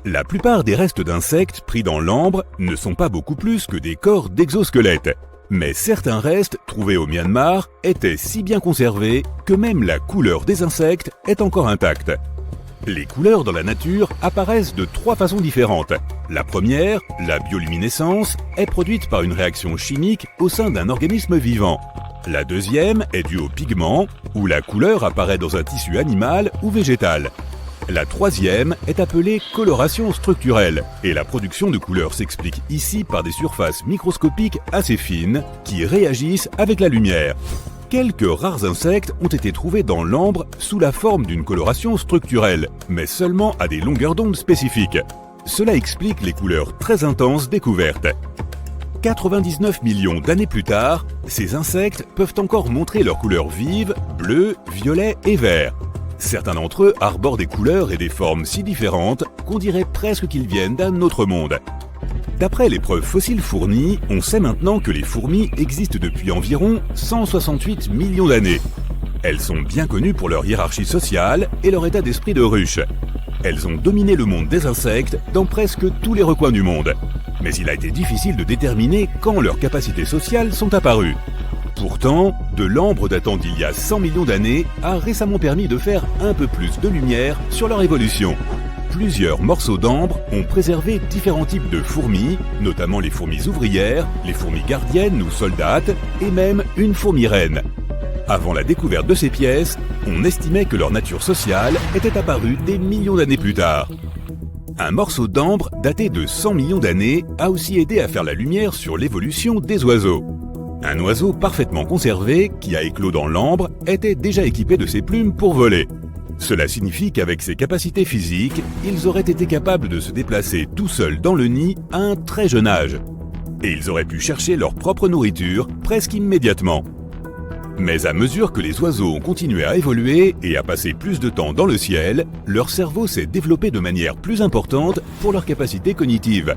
La plupart des restes d'insectes pris dans l'ambre ne sont pas beaucoup plus que des corps d'exosquelettes. Mais certains restes trouvés au Myanmar étaient si bien conservés que même la couleur des insectes est encore intacte. Les couleurs dans la nature apparaissent de 3 façons différentes. La première, la bioluminescence, est produite par une réaction chimique au sein d'un organisme vivant. La deuxième est due aux pigments, où la couleur apparaît dans un tissu animal ou végétal. La troisième est appelée coloration structurelle, et la production de couleurs s'explique ici par des surfaces microscopiques assez fines qui réagissent avec la lumière. Quelques rares insectes ont été trouvés dans l'ambre sous la forme d'une coloration structurelle, mais seulement à des longueurs d'onde spécifiques. Cela explique les couleurs très intenses découvertes. 99 millions d'années plus tard, ces insectes peuvent encore montrer leurs couleurs vives, bleu, violet et vert. Certains d'entre eux arborent des couleurs et des formes si différentes qu'on dirait presque qu'ils viennent d'un autre monde. D'après les preuves fossiles fournies, on sait maintenant que les fourmis existent depuis environ 168 millions d'années. Elles sont bien connues pour leur hiérarchie sociale et leur état d'esprit de ruche. Elles ont dominé le monde des insectes dans presque tous les recoins du monde. Mais il a été difficile de déterminer quand leurs capacités sociales sont apparues. Pourtant, de l'ambre datant d'il y a 100 millions d'années a récemment permis de faire un peu plus de lumière sur leur évolution. Plusieurs morceaux d'ambre ont préservé différents types de fourmis, notamment les fourmis ouvrières, les fourmis gardiennes ou soldates, et même une fourmi reine. Avant la découverte de ces pièces, on estimait que leur nature sociale était apparue des millions d'années plus tard. Un morceau d'ambre daté de 100 millions d'années a aussi aidé à faire la lumière sur l'évolution des oiseaux. Un oiseau parfaitement conservé, qui a éclos dans l'ambre, était déjà équipé de ses plumes pour voler. Cela signifie qu'avec ses capacités physiques, ils auraient été capables de se déplacer tout seuls dans le nid à un très jeune âge. Et ils auraient pu chercher leur propre nourriture presque immédiatement. Mais à mesure que les oiseaux ont continué à évoluer et à passer plus de temps dans le ciel, leur cerveau s'est développé de manière plus importante pour leurs capacités cognitives.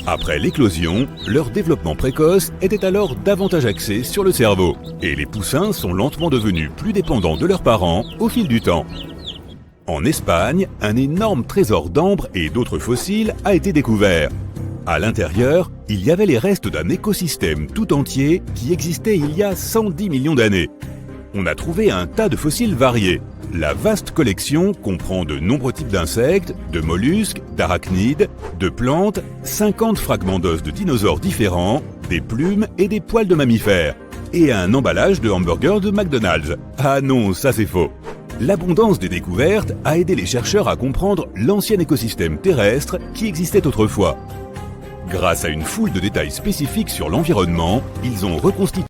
Après l'éclosion, leur développement précoce était alors davantage axé sur le cerveau, et les poussins sont lentement devenus plus dépendants de leurs parents au fil du temps. En Espagne, un énorme trésor d'ambre et d'autres fossiles a été découvert. À l'intérieur, il y avait les restes d'un écosystème tout entier qui existait il y a 110 millions d'années. On a trouvé un tas de fossiles variés. La vaste collection comprend de nombreux types d'insectes, de mollusques, d'arachnides, de plantes, 50 fragments d'os de dinosaures différents, des plumes et des poils de mammifères. Et un emballage de hamburgers de McDonald's. Ah non, ça c'est faux. L'abondance des découvertes a aidé les chercheurs à comprendre l'ancien écosystème terrestre qui existait autrefois. Grâce à une foule de détails spécifiques sur l'environnement, ils ont reconstitué...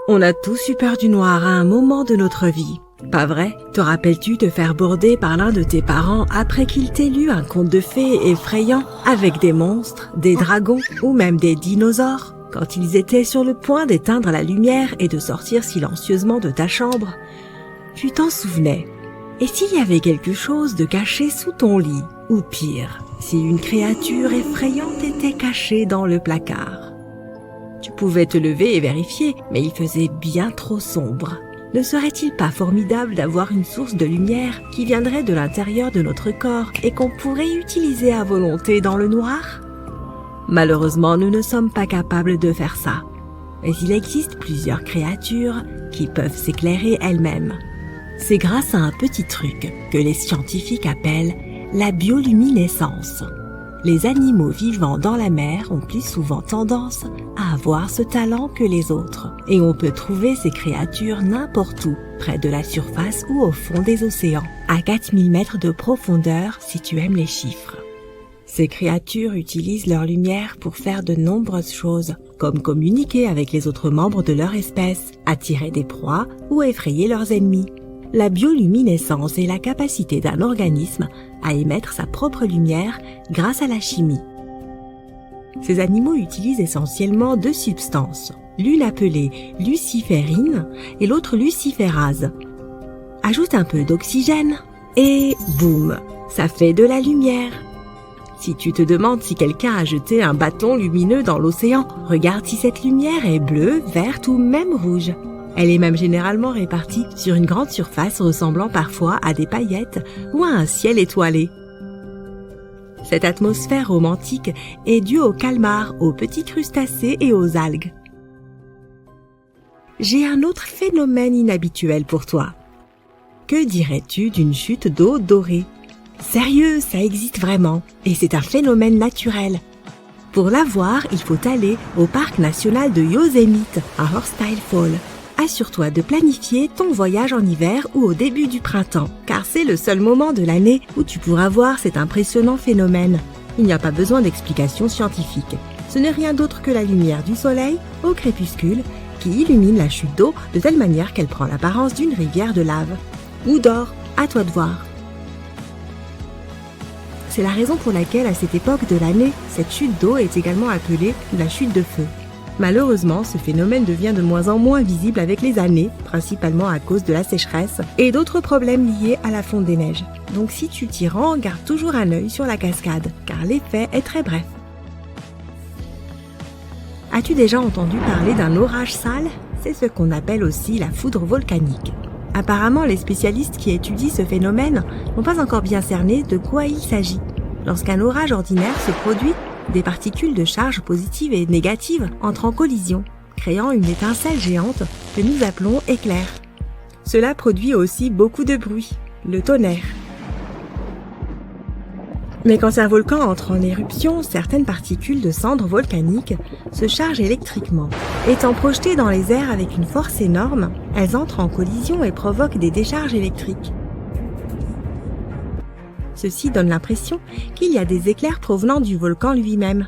On a tous eu peur du noir à un moment de notre vie. Pas vrai? Te rappelles-tu te faire border par l'un de tes parents après qu'il t'ait lu un conte de fées effrayant avec des monstres, des dragons ou même des dinosaures? Quand ils étaient sur le point d'éteindre la lumière et de sortir silencieusement de ta chambre, tu t'en souvenais. Et s'il y avait quelque chose de caché sous ton lit? Ou pire, si une créature effrayante était cachée dans le placard? Tu pouvais te lever et vérifier, mais il faisait bien trop sombre. Ne serait-il pas formidable d'avoir une source de lumière qui viendrait de l'intérieur de notre corps et qu'on pourrait utiliser à volonté dans le noir? Malheureusement, nous ne sommes pas capables de faire ça. Mais il existe plusieurs créatures qui peuvent s'éclairer elles-mêmes. C'est grâce à un petit truc que les scientifiques appellent la bioluminescence. Les animaux vivant dans la mer ont plus souvent tendance à avoir ce talent que les autres. Et on peut trouver ces créatures n'importe où, près de la surface ou au fond des océans, à 4000 mètres de profondeur si tu aimes les chiffres. Ces créatures utilisent leur lumière pour faire de nombreuses choses, comme communiquer avec les autres membres de leur espèce, attirer des proies ou effrayer leurs ennemis. La bioluminescence est la capacité d'un organisme à émettre sa propre lumière grâce à la chimie. Ces animaux utilisent essentiellement deux substances, l'une appelée luciférine et l'autre luciférase. Ajoute un peu d'oxygène et boum, ça fait de la lumière. Si tu te demandes si quelqu'un a jeté un bâton lumineux dans l'océan, regarde si cette lumière est bleue, verte ou même rouge. Elle est même généralement répartie sur une grande surface ressemblant parfois à des paillettes ou à un ciel étoilé. Cette atmosphère romantique est due aux calmars, aux petits crustacés et aux algues. J'ai un autre phénomène inhabituel pour toi. Que dirais-tu d'une chute d'eau dorée ? Sérieux, ça existe vraiment, et c'est un phénomène naturel. Pour la voir, il faut aller au parc national de Yosemite, à Horsetail Fall. Assure-toi de planifier ton voyage en hiver ou au début du printemps, car c'est le seul moment de l'année où tu pourras voir cet impressionnant phénomène. Il n'y a pas besoin d'explications scientifiques. Ce n'est rien d'autre que la lumière du soleil, au crépuscule, qui illumine la chute d'eau de telle manière qu'elle prend l'apparence d'une rivière de lave. Ou d'or, à toi de voir. C'est la raison pour laquelle, à cette époque de l'année, cette chute d'eau est également appelée la chute de feu. Malheureusement, ce phénomène devient de moins en moins visible avec les années, principalement à cause de la sécheresse et d'autres problèmes liés à la fonte des neiges. Donc si tu t'y rends, garde toujours un œil sur la cascade, car l'effet est très bref. As-tu déjà entendu parler d'un orage sale ? C'est ce qu'on appelle aussi la foudre volcanique. Apparemment, les spécialistes qui étudient ce phénomène n'ont pas encore bien cerné de quoi il s'agit. Lorsqu'un orage ordinaire se produit, des particules de charge positives et négatives entrent en collision, créant une étincelle géante que nous appelons éclair. Cela produit aussi beaucoup de bruit, le tonnerre. Mais quand un volcan entre en éruption, certaines particules de cendres volcaniques se chargent électriquement. Étant projetées dans les airs avec une force énorme, elles entrent en collision et provoquent des décharges électriques. Ceci donne l'impression qu'il y a des éclairs provenant du volcan lui-même.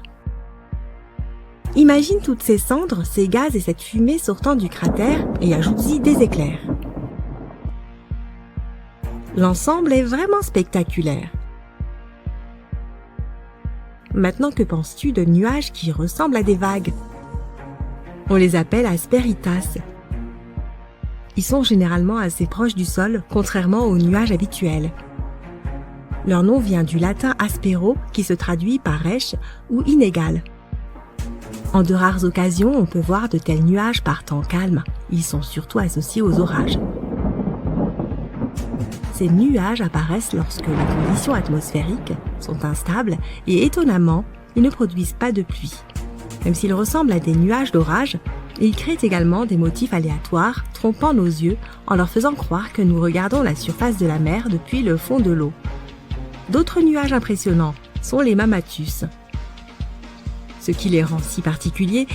Imagine toutes ces cendres, ces gaz et cette fumée sortant du cratère et ajoute-y des éclairs. L'ensemble est vraiment spectaculaire. Maintenant, que penses-tu de nuages qui ressemblent à des vagues ? On les appelle asperitas. Ils sont généralement assez proches du sol, contrairement aux nuages habituels. Leur nom vient du latin aspero, qui se traduit par rêche ou inégal. En de rares occasions, on peut voir de tels nuages par temps calme. Ils sont surtout associés aux orages. Ces nuages apparaissent lorsque les conditions atmosphériques sont instables et étonnamment, ils ne produisent pas de pluie. Même s'ils ressemblent à des nuages d'orage, ils créent également des motifs aléatoires, trompant nos yeux en leur faisant croire que nous regardons la surface de la mer depuis le fond de l'eau. D'autres nuages impressionnants sont les mammatus. Ce qui les rend si particuliers,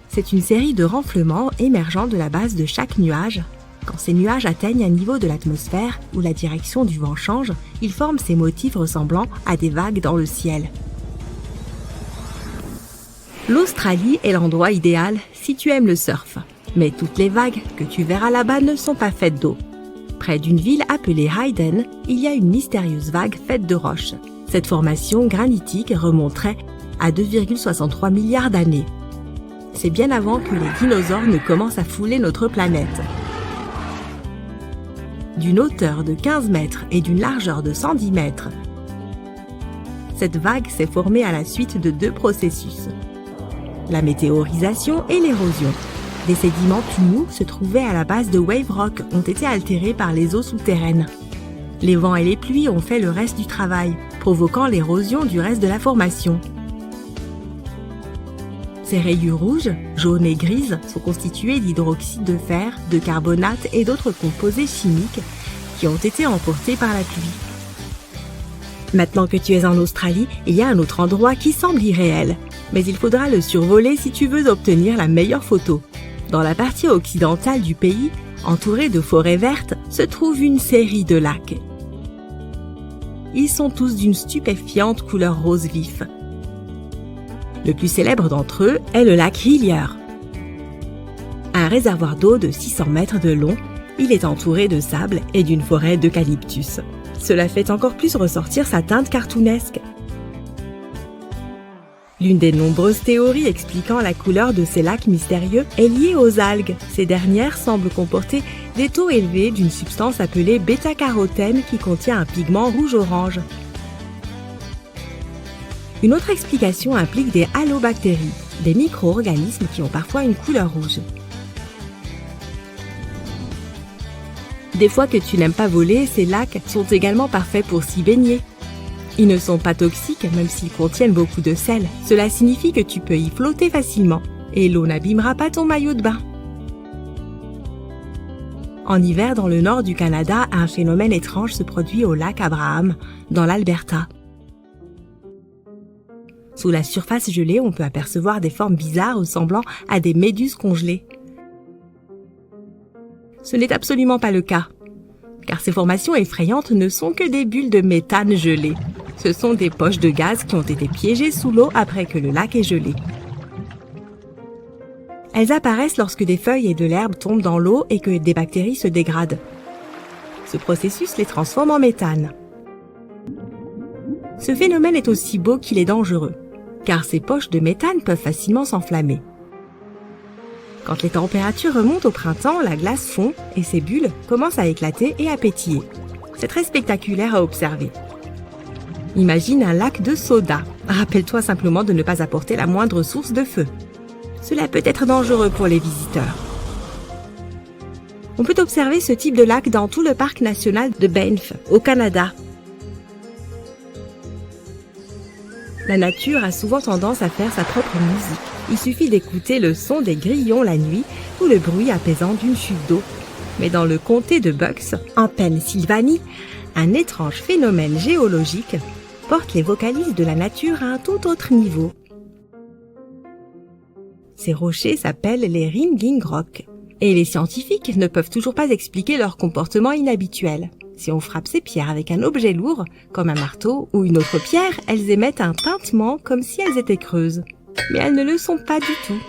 c'est une série de renflements émergeant de la base de chaque nuage. Quand ces nuages atteignent un niveau de l'atmosphère où la direction du vent change, ils forment ces motifs ressemblant à des vagues dans le ciel. L'Australie est l'endroit idéal si tu aimes le surf. Mais toutes les vagues que tu verras là-bas ne sont pas faites d'eau. Près d'une ville appelée Hayden, il y a une mystérieuse vague faite de roches. Cette formation granitique remonterait à 2,63 milliards d'années. C'est bien avant que les dinosaures ne commencent à fouler notre planète. D'une hauteur de 15 mètres et d'une largeur de 110 mètres, cette vague s'est formée à la suite de deux processus: la météorisation et l'érosion. Des sédiments plus mous se trouvaient à la base de Wave Rock ont été altérés par les eaux souterraines. Les vents et les pluies ont fait le reste du travail, provoquant l'érosion du reste de la formation. Ces rayures rouges, jaunes et grises sont constituées d'hydroxyde de fer, de carbonate et d'autres composés chimiques qui ont été emportés par la pluie. Maintenant que tu es en Australie, il y a un autre endroit qui semble irréel, mais il faudra le survoler si tu veux obtenir la meilleure photo. Dans la partie occidentale du pays, entourée de forêts vertes, se trouve une série de lacs. Ils sont tous d'une stupéfiante couleur rose vif. Le plus célèbre d'entre eux est le lac Hillier. Un réservoir d'eau de 600 mètres de long, il est entouré de sable et d'une forêt d'eucalyptus. Cela fait encore plus ressortir sa teinte cartoonesque. L'une des nombreuses théories expliquant la couleur de ces lacs mystérieux est liée aux algues. Ces dernières semblent comporter des taux élevés d'une substance appelée bêta-carotène qui contient un pigment rouge-orange. Une autre explication implique des halobactéries, des micro-organismes qui ont parfois une couleur rouge. Des fois que tu n'aimes pas voler, ces lacs sont également parfaits pour s'y baigner. Ils ne sont pas toxiques même s'ils contiennent beaucoup de sel. Cela signifie que tu peux y flotter facilement et l'eau n'abîmera pas ton maillot de bain. En hiver, dans le nord du Canada, un phénomène étrange se produit au lac Abraham, dans l'Alberta. Sous la surface gelée, on peut apercevoir des formes bizarres ressemblant à des méduses congelées. Ce n'est absolument pas le cas, car ces formations effrayantes ne sont que des bulles de méthane gelées. Ce sont des poches de gaz qui ont été piégées sous l'eau après que le lac est gelé. Elles apparaissent lorsque des feuilles et de l'herbe tombent dans l'eau et que des bactéries se dégradent. Ce processus les transforme en méthane. Ce phénomène est aussi beau qu'il est dangereux, car ces poches de méthane peuvent facilement s'enflammer. Quand les températures remontent au printemps, la glace fond et ces bulles commencent à éclater et à pétiller. C'est très spectaculaire à observer. Imagine un lac de soda. Rappelle-toi simplement de ne pas apporter la moindre source de feu. Cela peut être dangereux pour les visiteurs. On peut observer ce type de lac dans tout le parc national de Banff, au Canada. La nature a souvent tendance à faire sa propre musique. Il suffit d'écouter le son des grillons la nuit ou le bruit apaisant d'une chute d'eau. Mais dans le comté de Bucks, en Pennsylvanie, un étrange phénomène géologique porte les vocalises de la nature à un tout autre niveau. Ces rochers s'appellent les Ringing Rock, et les scientifiques ne peuvent toujours pas expliquer leur comportement inhabituel. Si on frappe ces pierres avec un objet lourd, comme un marteau ou une autre pierre, elles émettent un tintement comme si elles étaient creuses. Mais elles ne le sont pas du tout.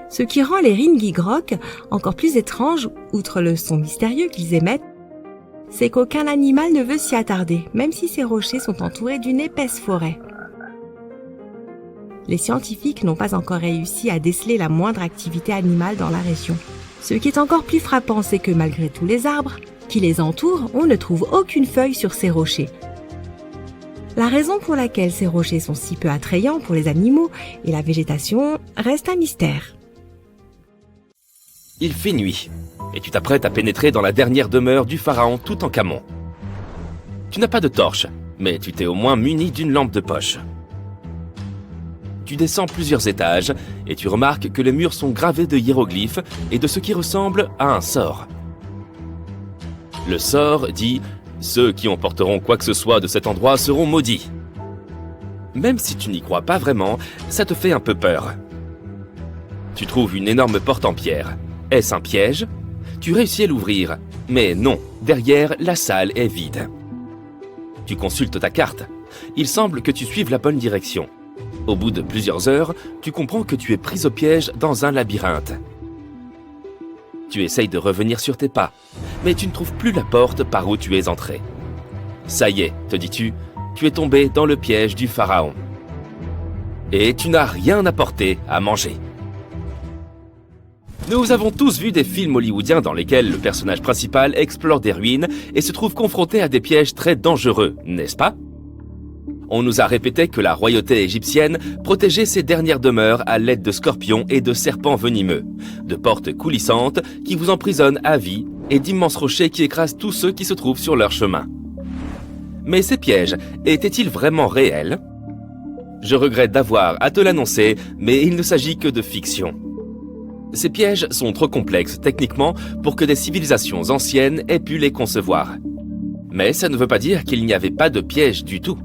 Ce qui rend les Ringing Rock encore plus étranges, outre le son mystérieux qu'ils émettent, c'est qu'aucun animal ne veut s'y attarder, même si ces rochers sont entourés d'une épaisse forêt. Les scientifiques n'ont pas encore réussi à déceler la moindre activité animale dans la région. Ce qui est encore plus frappant, c'est que malgré tous les arbres qui les entourent, on ne trouve aucune feuille sur ces rochers. La raison pour laquelle ces rochers sont si peu attrayants pour les animaux et la végétation reste un mystère. Il fait nuit, et tu t'apprêtes à pénétrer dans la dernière demeure du pharaon Toutankhamon. Tu n'as pas de torche, mais tu t'es au moins muni d'une lampe de poche. Tu descends plusieurs étages, et tu remarques que les murs sont gravés de hiéroglyphes et de ce qui ressemble à un sort. Le sort dit « Ceux qui emporteront quoi que ce soit de cet endroit seront maudits ». Même si tu n'y crois pas vraiment, ça te fait un peu peur. Tu trouves une énorme porte en pierre. Est-ce un piège? Tu réussis à l'ouvrir, mais non, derrière, la salle est vide. Tu consultes ta carte. Il semble que tu suives la bonne direction. Au bout de plusieurs heures, tu comprends que tu es pris au piège dans un labyrinthe. Tu essayes de revenir sur tes pas, mais tu ne trouves plus la porte par où tu es entré. Ça y est, te dis-tu, tu es tombé dans le piège du pharaon. Et tu n'as rien apporté à manger. Nous avons tous vu des films hollywoodiens dans lesquels le personnage principal explore des ruines et se trouve confronté à des pièges très dangereux, n'est-ce pas? On nous a répété que la royauté égyptienne protégeait ses dernières demeures à l'aide de scorpions et de serpents venimeux, de portes coulissantes qui vous emprisonnent à vie et d'immenses rochers qui écrasent tous ceux qui se trouvent sur leur chemin. Mais ces pièges étaient-ils vraiment réels? Je regrette d'avoir à te l'annoncer, mais il ne s'agit que de fiction. Ces pièges sont trop complexes techniquement pour que des civilisations anciennes aient pu les concevoir. Mais ça ne veut pas dire qu'il n'y avait pas de pièges du tout.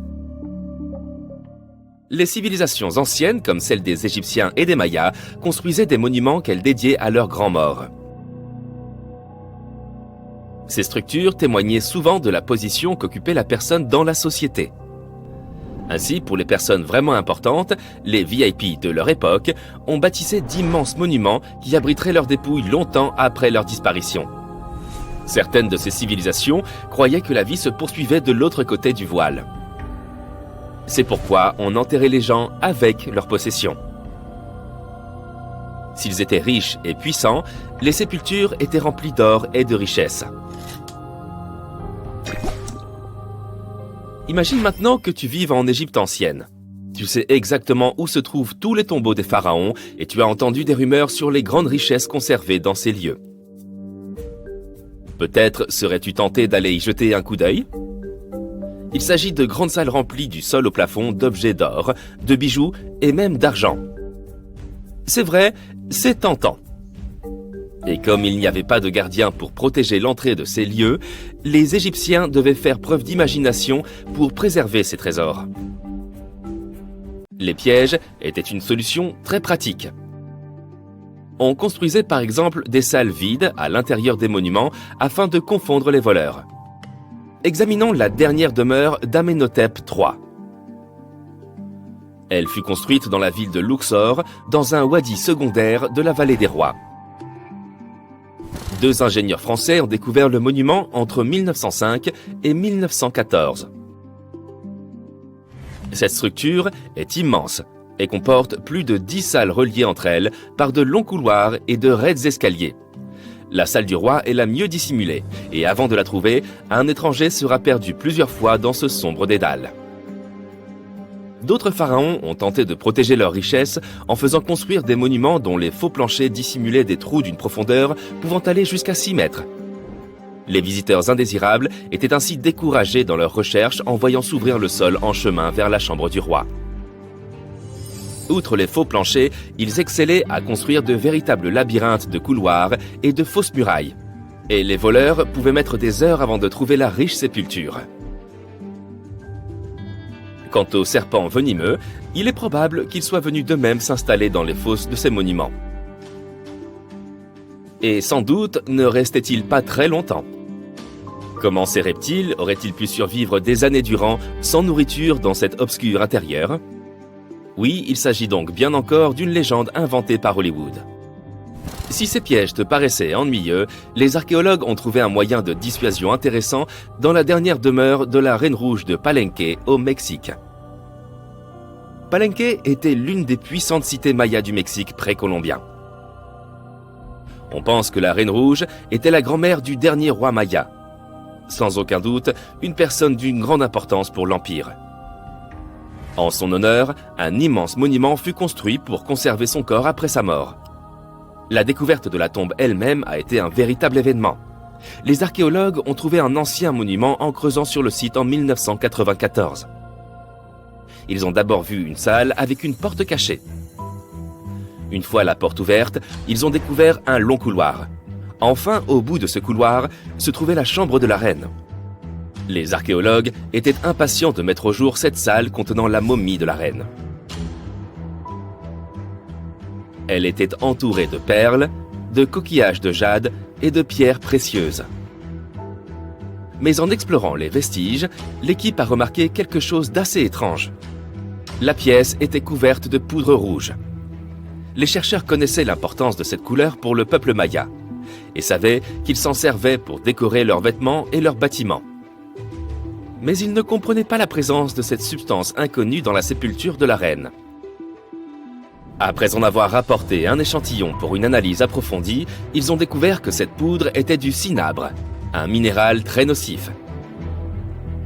Les civilisations anciennes, comme celles des Égyptiens et des Mayas, construisaient des monuments qu'elles dédiaient à leurs grands morts. Ces structures témoignaient souvent de la position qu'occupait la personne dans la société. Ainsi, pour les personnes vraiment importantes, les VIP de leur époque, on bâtissait d'immenses monuments qui abriteraient leurs dépouilles longtemps après leur disparition. Certaines de ces civilisations croyaient que la vie se poursuivait de l'autre côté du voile. C'est pourquoi on enterrait les gens avec leurs possessions. S'ils étaient riches et puissants, les sépultures étaient remplies d'or et de richesses. Imagine maintenant que tu vives en Égypte ancienne. Tu sais exactement où se trouvent tous les tombeaux des pharaons et tu as entendu des rumeurs sur les grandes richesses conservées dans ces lieux. Peut-être serais-tu tenté d'aller y jeter un coup d'œil ? Il s'agit de grandes salles remplies du sol au plafond d'objets d'or, de bijoux et même d'argent. C'est vrai, c'est tentant. Et comme il n'y avait pas de gardien pour protéger l'entrée de ces lieux, les Égyptiens devaient faire preuve d'imagination pour préserver ces trésors. Les pièges étaient une solution très pratique. On construisait par exemple des salles vides à l'intérieur des monuments afin de confondre les voleurs. Examinons la dernière demeure d'Amenhotep III. Elle fut construite dans la ville de Luxor, dans un wadi secondaire de la vallée des rois. 2 ingénieurs français ont découvert le monument entre 1905 et 1914. Cette structure est immense et comporte plus de 10 salles reliées entre elles par de longs couloirs et de raides escaliers. La salle du roi est la mieux dissimulée et avant de la trouver, un étranger sera perdu plusieurs fois dans ce sombre dédale. D'autres pharaons ont tenté de protéger leurs richesses en faisant construire des monuments dont les faux planchers dissimulaient des trous d'une profondeur pouvant aller jusqu'à 6 mètres. Les visiteurs indésirables étaient ainsi découragés dans leurs recherches en voyant s'ouvrir le sol en chemin vers la chambre du roi. Outre les faux planchers, ils excellaient à construire de véritables labyrinthes de couloirs et de fausses murailles. Et les voleurs pouvaient mettre des heures avant de trouver la riche sépulture. Quant aux serpents venimeux, il est probable qu'ils soient venus d'eux-mêmes s'installer dans les fosses de ces monuments. Et sans doute ne restaient-ils pas très longtemps. Comment ces reptiles auraient-ils pu survivre des années durant sans nourriture dans cet obscur intérieur ? Oui, il s'agit donc bien encore d'une légende inventée par Hollywood. Si ces pièges te paraissaient ennuyeux, les archéologues ont trouvé un moyen de dissuasion intéressant dans la dernière demeure de la Reine Rouge de Palenque au Mexique. Palenque était l'une des puissantes cités mayas du Mexique précolombien. On pense que la Reine Rouge était la grand-mère du dernier roi maya. Sans aucun doute, une personne d'une grande importance pour l'Empire. En son honneur, un immense monument fut construit pour conserver son corps après sa mort. La découverte de la tombe elle-même a été un véritable événement. Les archéologues ont trouvé un ancien monument en creusant sur le site en 1994. Ils ont d'abord vu une salle avec une porte cachée. Une fois la porte ouverte, ils ont découvert un long couloir. Enfin, au bout de ce couloir, se trouvait la chambre de la reine. Les archéologues étaient impatients de mettre au jour cette salle contenant la momie de la reine. Elle était entourée de perles, de coquillages de jade et de pierres précieuses. Mais en explorant les vestiges, l'équipe a remarqué quelque chose d'assez étrange. La pièce était couverte de poudre rouge. Les chercheurs connaissaient l'importance de cette couleur pour le peuple maya et savaient qu'ils s'en servaient pour décorer leurs vêtements et leurs bâtiments. Mais ils ne comprenaient pas la présence de cette substance inconnue dans la sépulture de la reine. Après en avoir rapporté un échantillon pour une analyse approfondie, ils ont découvert que cette poudre était du cinabre, un minéral très nocif.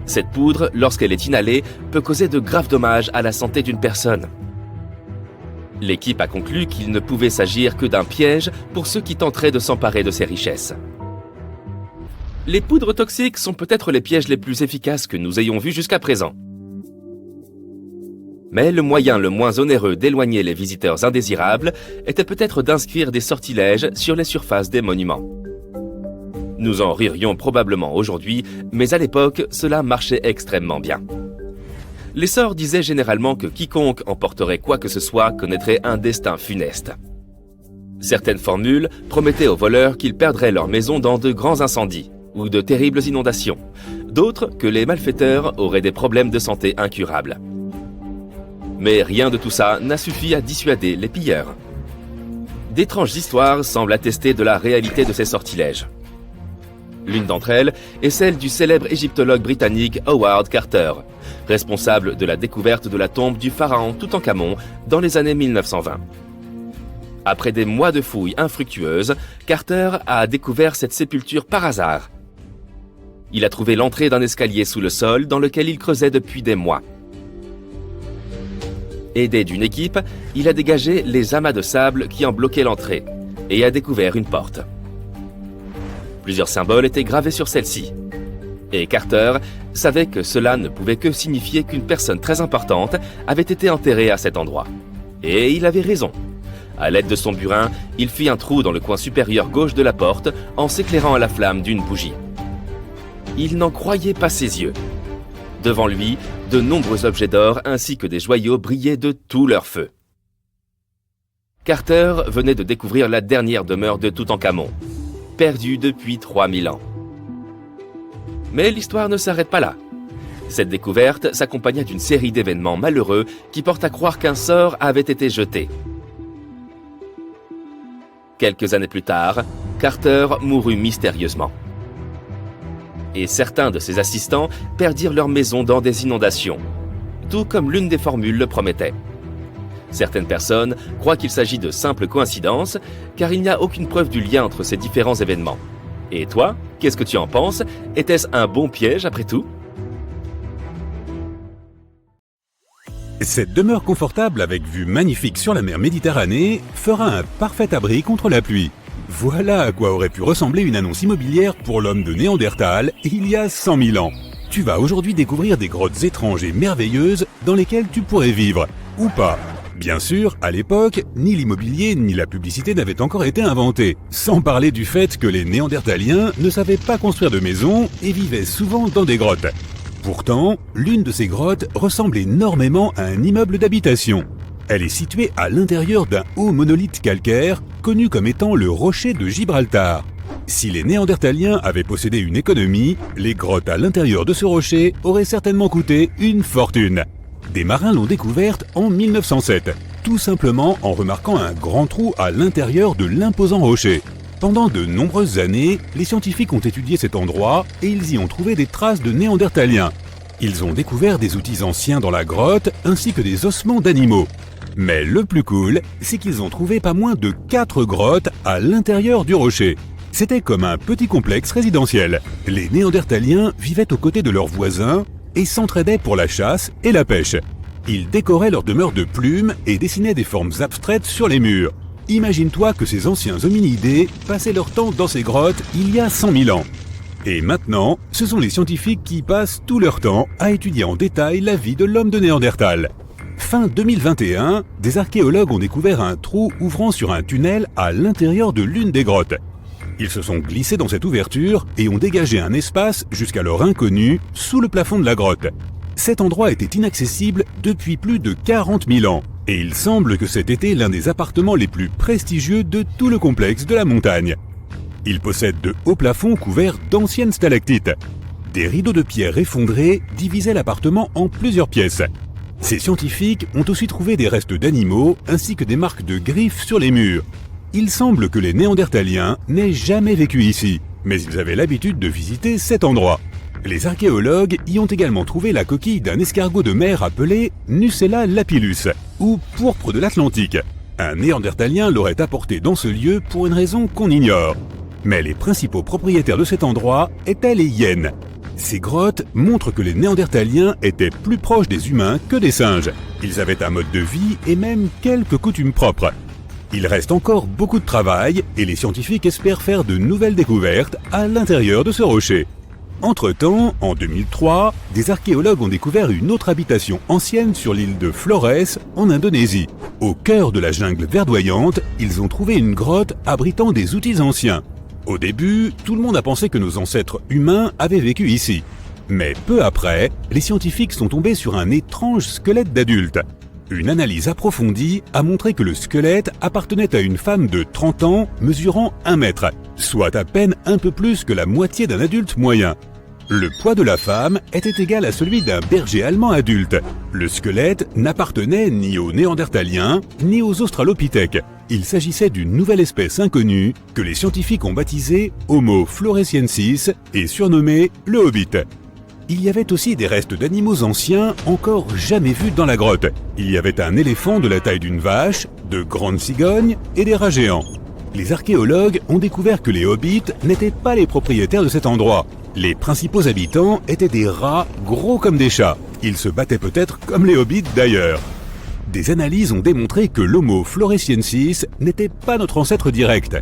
Cette poudre, lorsqu'elle est inhalée, peut causer de graves dommages à la santé d'une personne. L'équipe a conclu qu'il ne pouvait s'agir que d'un piège pour ceux qui tenteraient de s'emparer de ces richesses. Les poudres toxiques sont peut-être les pièges les plus efficaces que nous ayons vus jusqu'à présent. Mais le moyen le moins onéreux d'éloigner les visiteurs indésirables était peut-être d'inscrire des sortilèges sur les surfaces des monuments. Nous en ririons probablement aujourd'hui, mais à l'époque, cela marchait extrêmement bien. Les sorts disaient généralement que quiconque emporterait quoi que ce soit connaîtrait un destin funeste. Certaines formules promettaient aux voleurs qu'ils perdraient leur maison dans de grands incendies ou de terribles inondations, d'autres que les malfaiteurs auraient des problèmes de santé incurables. Mais rien de tout ça n'a suffi à dissuader les pilleurs. D'étranges histoires semblent attester de la réalité de ces sortilèges. L'une d'entre elles est celle du célèbre égyptologue britannique Howard Carter, responsable de la découverte de la tombe du pharaon Toutankhamon dans les années 1920. Après des mois de fouilles infructueuses, Carter a découvert cette sépulture par hasard. Il a trouvé l'entrée d'un escalier sous le sol dans lequel il creusait depuis des mois. Aidé d'une équipe, il a dégagé les amas de sable qui en bloquaient l'entrée et a découvert une porte. Plusieurs symboles étaient gravés sur celle-ci. Et Carter savait que cela ne pouvait que signifier qu'une personne très importante avait été enterrée à cet endroit. Et il avait raison. À l'aide de son burin, il fit un trou dans le coin supérieur gauche de la porte en s'éclairant à la flamme d'une bougie. Il n'en croyait pas ses yeux. Devant lui, de nombreux objets d'or ainsi que des joyaux brillaient de tout leur feu. Carter venait de découvrir la dernière demeure de Toutankhamon, perdue depuis 3000 ans. Mais l'histoire ne s'arrête pas là. Cette découverte s'accompagna d'une série d'événements malheureux qui portent à croire qu'un sort avait été jeté. Quelques années plus tard, Carter mourut mystérieusement. Et certains de ses assistants perdirent leur maison dans des inondations, tout comme l'une des formules le promettait. Certaines personnes croient qu'il s'agit de simples coïncidences, car il n'y a aucune preuve du lien entre ces différents événements. Et toi, qu'est-ce que tu en penses? Était-ce un bon piège après tout? Cette demeure confortable avec vue magnifique sur la mer Méditerranée fera un parfait abri contre la pluie. Voilà à quoi aurait pu ressembler une annonce immobilière pour l'homme de Néandertal il y a 100 000 ans. Tu vas aujourd'hui découvrir des grottes étranges et merveilleuses dans lesquelles tu pourrais vivre, ou pas. Bien sûr, à l'époque, ni l'immobilier ni la publicité n'avaient encore été inventés, sans parler du fait que les Néandertaliens ne savaient pas construire de maisons et vivaient souvent dans des grottes. Pourtant, l'une de ces grottes ressemble énormément à un immeuble d'habitation. Elle est située à l'intérieur d'un haut monolithe calcaire, connu comme étant le rocher de Gibraltar. Si les Néandertaliens avaient possédé une économie, les grottes à l'intérieur de ce rocher auraient certainement coûté une fortune. Des marins l'ont découverte en 1907, tout simplement en remarquant un grand trou à l'intérieur de l'imposant rocher. Pendant de nombreuses années, les scientifiques ont étudié cet endroit et ils y ont trouvé des traces de Néandertaliens. Ils ont découvert des outils anciens dans la grotte ainsi que des ossements d'animaux. Mais le plus cool, c'est qu'ils ont trouvé pas moins de 4 grottes à l'intérieur du rocher. C'était comme un petit complexe résidentiel. Les Néandertaliens vivaient aux côtés de leurs voisins et s'entraidaient pour la chasse et la pêche. Ils décoraient leur demeure de plumes et dessinaient des formes abstraites sur les murs. Imagine-toi que ces anciens hominidés passaient leur temps dans ces grottes il y a 100 000 ans. Et maintenant, ce sont les scientifiques qui passent tout leur temps à étudier en détail la vie de l'homme de Néandertal. Fin 2021, des archéologues ont découvert un trou ouvrant sur un tunnel à l'intérieur de l'une des grottes. Ils se sont glissés dans cette ouverture et ont dégagé un espace jusqu'alors inconnu sous le plafond de la grotte. Cet endroit était inaccessible depuis plus de 40 000 ans. Et il semble que cet été l'un des appartements les plus prestigieux de tout le complexe de la montagne. Il possède de hauts plafonds couverts d'anciennes stalactites. Des rideaux de pierre effondrés divisaient l'appartement en plusieurs pièces. Ces scientifiques ont aussi trouvé des restes d'animaux ainsi que des marques de griffes sur les murs. Il semble que les Néandertaliens n'aient jamais vécu ici, mais ils avaient l'habitude de visiter cet endroit. Les archéologues y ont également trouvé la coquille d'un escargot de mer appelé Nucella lapillus, ou pourpre de l'Atlantique. Un Néandertalien l'aurait apporté dans ce lieu pour une raison qu'on ignore. Mais les principaux propriétaires de cet endroit étaient les hyènes. Ces grottes montrent que les Néandertaliens étaient plus proches des humains que des singes. Ils avaient un mode de vie et même quelques coutumes propres. Il reste encore beaucoup de travail et les scientifiques espèrent faire de nouvelles découvertes à l'intérieur de ce rocher. Entre-temps, en 2003, des archéologues ont découvert une autre habitation ancienne sur l'île de Flores, en Indonésie. Au cœur de la jungle verdoyante, ils ont trouvé une grotte abritant des outils anciens. Au début, tout le monde a pensé que nos ancêtres humains avaient vécu ici. Mais peu après, les scientifiques sont tombés sur un étrange squelette d'adulte. Une analyse approfondie a montré que le squelette appartenait à une femme de 30 ans mesurant 1 mètre, soit à peine un peu plus que la moitié d'un adulte moyen. Le poids de la femme était égal à celui d'un berger allemand adulte. Le squelette n'appartenait ni aux Néandertaliens, ni aux Australopithèques. Il s'agissait d'une nouvelle espèce inconnue que les scientifiques ont baptisée Homo floresiensis et surnommée le Hobbit. Il y avait aussi des restes d'animaux anciens encore jamais vus dans la grotte. Il y avait un éléphant de la taille d'une vache, de grandes cigognes et des rats géants. Les archéologues ont découvert que les hobbits n'étaient pas les propriétaires de cet endroit. Les principaux habitants étaient des rats gros comme des chats. Ils se battaient peut-être comme les hobbits d'ailleurs. Des analyses ont démontré que l'Homo floresiensis n'était pas notre ancêtre direct.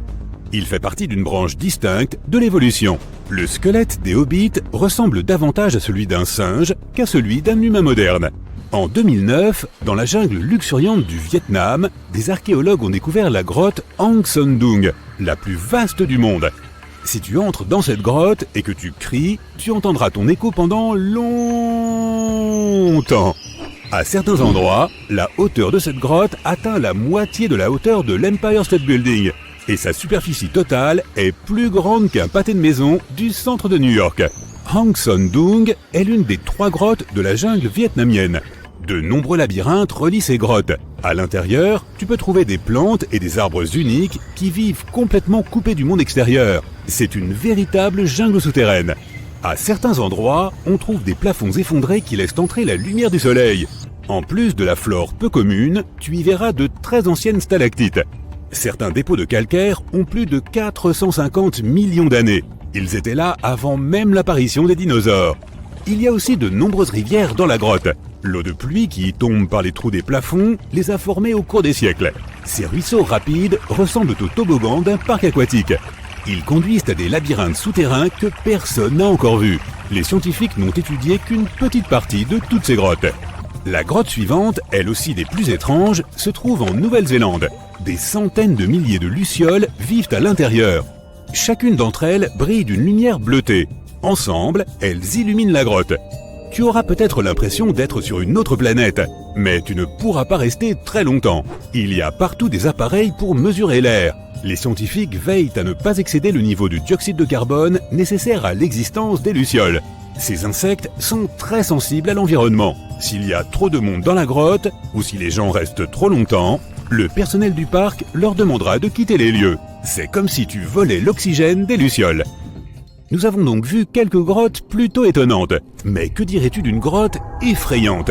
Il fait partie d'une branche distincte de l'évolution. Le squelette des hobbits ressemble davantage à celui d'un singe qu'à celui d'un humain moderne. En 2009, dans la jungle luxuriante du Vietnam, des archéologues ont découvert la grotte Hang Son Doong, la plus vaste du monde. Si tu entres dans cette grotte et que tu cries, tu entendras ton écho pendant longtemps. À certains endroits, la hauteur de cette grotte atteint la moitié de la hauteur de l'Empire State Building. Et sa superficie totale est plus grande qu'un pâté de maison du centre de New York. Hang Son Doong est l'une des 3 grottes de la jungle vietnamienne. De nombreux labyrinthes relient ces grottes. À l'intérieur, tu peux trouver des plantes et des arbres uniques qui vivent complètement coupés du monde extérieur. C'est une véritable jungle souterraine. À certains endroits, on trouve des plafonds effondrés qui laissent entrer la lumière du soleil. En plus de la flore peu commune, tu y verras de très anciennes stalactites. Certains dépôts de calcaire ont plus de 450 millions d'années. Ils étaient là avant même l'apparition des dinosaures. Il y a aussi de nombreuses rivières dans la grotte. L'eau de pluie qui y tombe par les trous des plafonds les a formées au cours des siècles. Ces ruisseaux rapides ressemblent aux toboggans d'un parc aquatique. Ils conduisent à des labyrinthes souterrains que personne n'a encore vus. Les scientifiques n'ont étudié qu'une petite partie de toutes ces grottes. La grotte suivante, elle aussi des plus étranges, se trouve en Nouvelle-Zélande. Des centaines de milliers de lucioles vivent à l'intérieur. Chacune d'entre elles brille d'une lumière bleutée. Ensemble, elles illuminent la grotte. Tu auras peut-être l'impression d'être sur une autre planète, mais tu ne pourras pas rester très longtemps. Il y a partout des appareils pour mesurer l'air. Les scientifiques veillent à ne pas excéder le niveau de dioxyde de carbone nécessaire à l'existence des lucioles. Ces insectes sont très sensibles à l'environnement. S'il y a trop de monde dans la grotte, ou si les gens restent trop longtemps, le personnel du parc leur demandera de quitter les lieux. C'est comme si tu volais l'oxygène des lucioles. Nous avons donc vu quelques grottes plutôt étonnantes. Mais que dirais-tu d'une grotte effrayante ?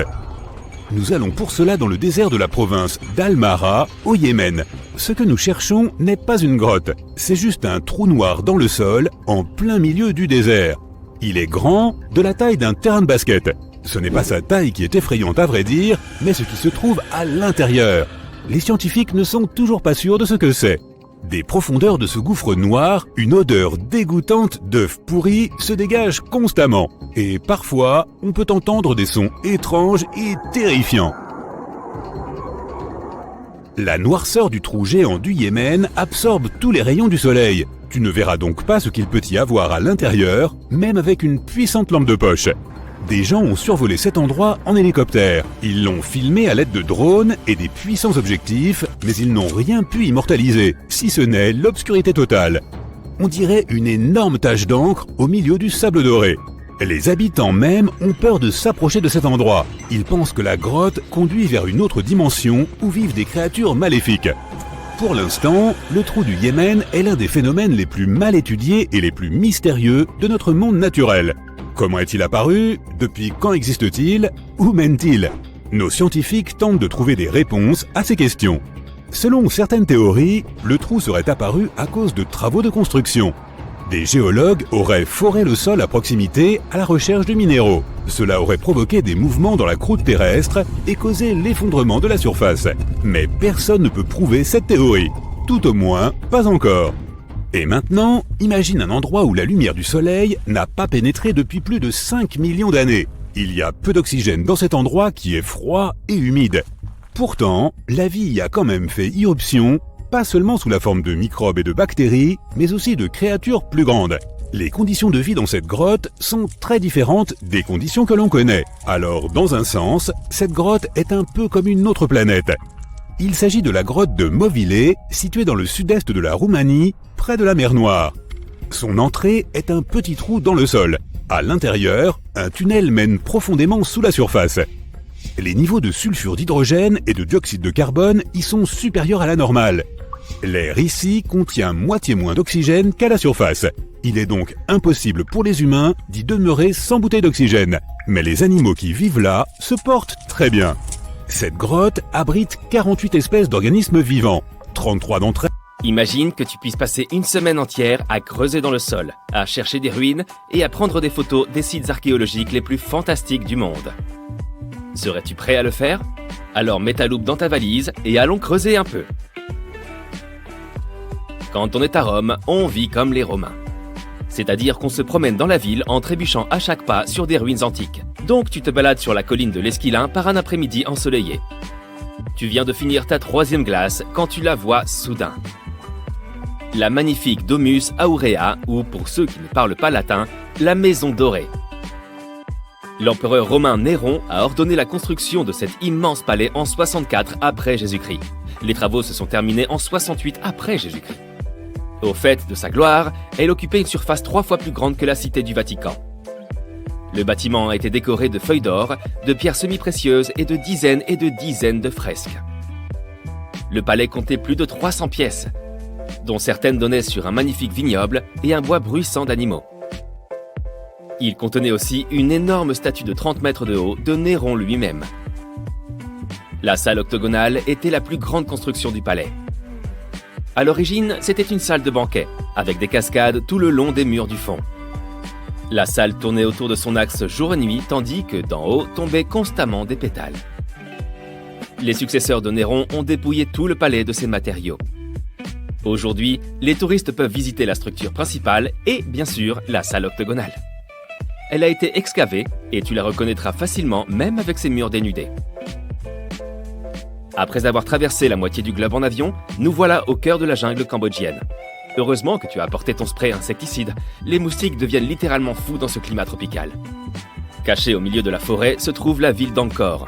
Nous allons pour cela dans le désert de la province d'Al-Mahra, au Yémen. Ce que nous cherchons n'est pas une grotte, c'est juste un trou noir dans le sol, en plein milieu du désert. Il est grand, de la taille d'un terrain de basket. Ce n'est pas sa taille qui est effrayante à vrai dire, mais ce qui se trouve à l'intérieur. Les scientifiques ne sont toujours pas sûrs de ce que c'est. Des profondeurs de ce gouffre noir, une odeur dégoûtante d'œufs pourris se dégage constamment. Et parfois, on peut entendre des sons étranges et terrifiants. La noirceur du trou géant du Yémen absorbe tous les rayons du soleil. Tu ne verras donc pas ce qu'il peut y avoir à l'intérieur, même avec une puissante lampe de poche. Des gens ont survolé cet endroit en hélicoptère. Ils l'ont filmé à l'aide de drones et des puissants objectifs, mais ils n'ont rien pu immortaliser, si ce n'est l'obscurité totale. On dirait une énorme tache d'encre au milieu du sable doré. Les habitants même ont peur de s'approcher de cet endroit. Ils pensent que la grotte conduit vers une autre dimension où vivent des créatures maléfiques. Pour l'instant, le trou du Yémen est l'un des phénomènes les plus mal étudiés et les plus mystérieux de notre monde naturel. Comment est-il apparu ? Depuis quand existe-t-il ? Où mène-t-il ? Nos scientifiques tentent de trouver des réponses à ces questions. Selon certaines théories, le trou serait apparu à cause de travaux de construction. Des géologues auraient foré le sol à proximité à la recherche de minéraux. Cela aurait provoqué des mouvements dans la croûte terrestre et causé l'effondrement de la surface. Mais personne ne peut prouver cette théorie. Tout au moins, pas encore. Et maintenant, imagine un endroit où la lumière du soleil n'a pas pénétré depuis plus de 5 millions d'années. Il y a peu d'oxygène dans cet endroit qui est froid et humide. Pourtant, la vie y a quand même fait irruption, pas seulement sous la forme de microbes et de bactéries, mais aussi de créatures plus grandes. Les conditions de vie dans cette grotte sont très différentes des conditions que l'on connaît. Alors, dans un sens, cette grotte est un peu comme une autre planète. Il s'agit de la grotte de Movile, située dans le sud-est de la Roumanie, près de la mer Noire. Son entrée est un petit trou dans le sol. À l'intérieur, un tunnel mène profondément sous la surface. Les niveaux de sulfure d'hydrogène et de dioxyde de carbone y sont supérieurs à la normale. L'air ici contient moitié moins d'oxygène qu'à la surface. Il est donc impossible pour les humains d'y demeurer sans bouteille d'oxygène. Mais les animaux qui vivent là se portent très bien. Cette grotte abrite 48 espèces d'organismes vivants. 33 d'entre elles. Imagine que tu puisses passer une semaine entière à creuser dans le sol, à chercher des ruines et à prendre des photos des sites archéologiques les plus fantastiques du monde. Serais-tu prêt à le faire? Alors mets ta loupe dans ta valise et allons creuser un peu. Quand on est à Rome, on vit comme les Romains. C'est-à-dire qu'on se promène dans la ville en trébuchant à chaque pas sur des ruines antiques. Donc tu te balades sur la colline de l'Esquilin par un après-midi ensoleillé. Tu viens de finir ta 3e glace quand tu la vois soudain. La magnifique Domus Aurea, ou pour ceux qui ne parlent pas latin, la Maison Dorée. L'empereur romain Néron a ordonné la construction de cet immense palais en 64 après Jésus-Christ. Les travaux se sont terminés en 68 après Jésus-Christ. Au fait de sa gloire, elle occupait une surface 3 fois plus grande que la cité du Vatican. Le bâtiment a été décoré de feuilles d'or, de pierres semi-précieuses et de dizaines de fresques. Le palais comptait plus de 300 pièces, dont certaines donnaient sur un magnifique vignoble et un bois bruissant d'animaux. Il contenait aussi une énorme statue de 30 mètres de haut de Néron lui-même. La salle octogonale était la plus grande construction du palais. À l'origine, c'était une salle de banquet, avec des cascades tout le long des murs du fond. La salle tournait autour de son axe jour et nuit, tandis que d'en haut tombaient constamment des pétales. Les successeurs de Néron ont dépouillé tout le palais de ses matériaux. Aujourd'hui, les touristes peuvent visiter la structure principale et, bien sûr, la salle octogonale. Elle a été excavée et tu la reconnaîtras facilement même avec ses murs dénudés. Après avoir traversé la moitié du globe en avion, nous voilà au cœur de la jungle cambodgienne. Heureusement que tu as apporté ton spray insecticide, les moustiques deviennent littéralement fous dans ce climat tropical. Cachée au milieu de la forêt se trouve la ville d'Angkor.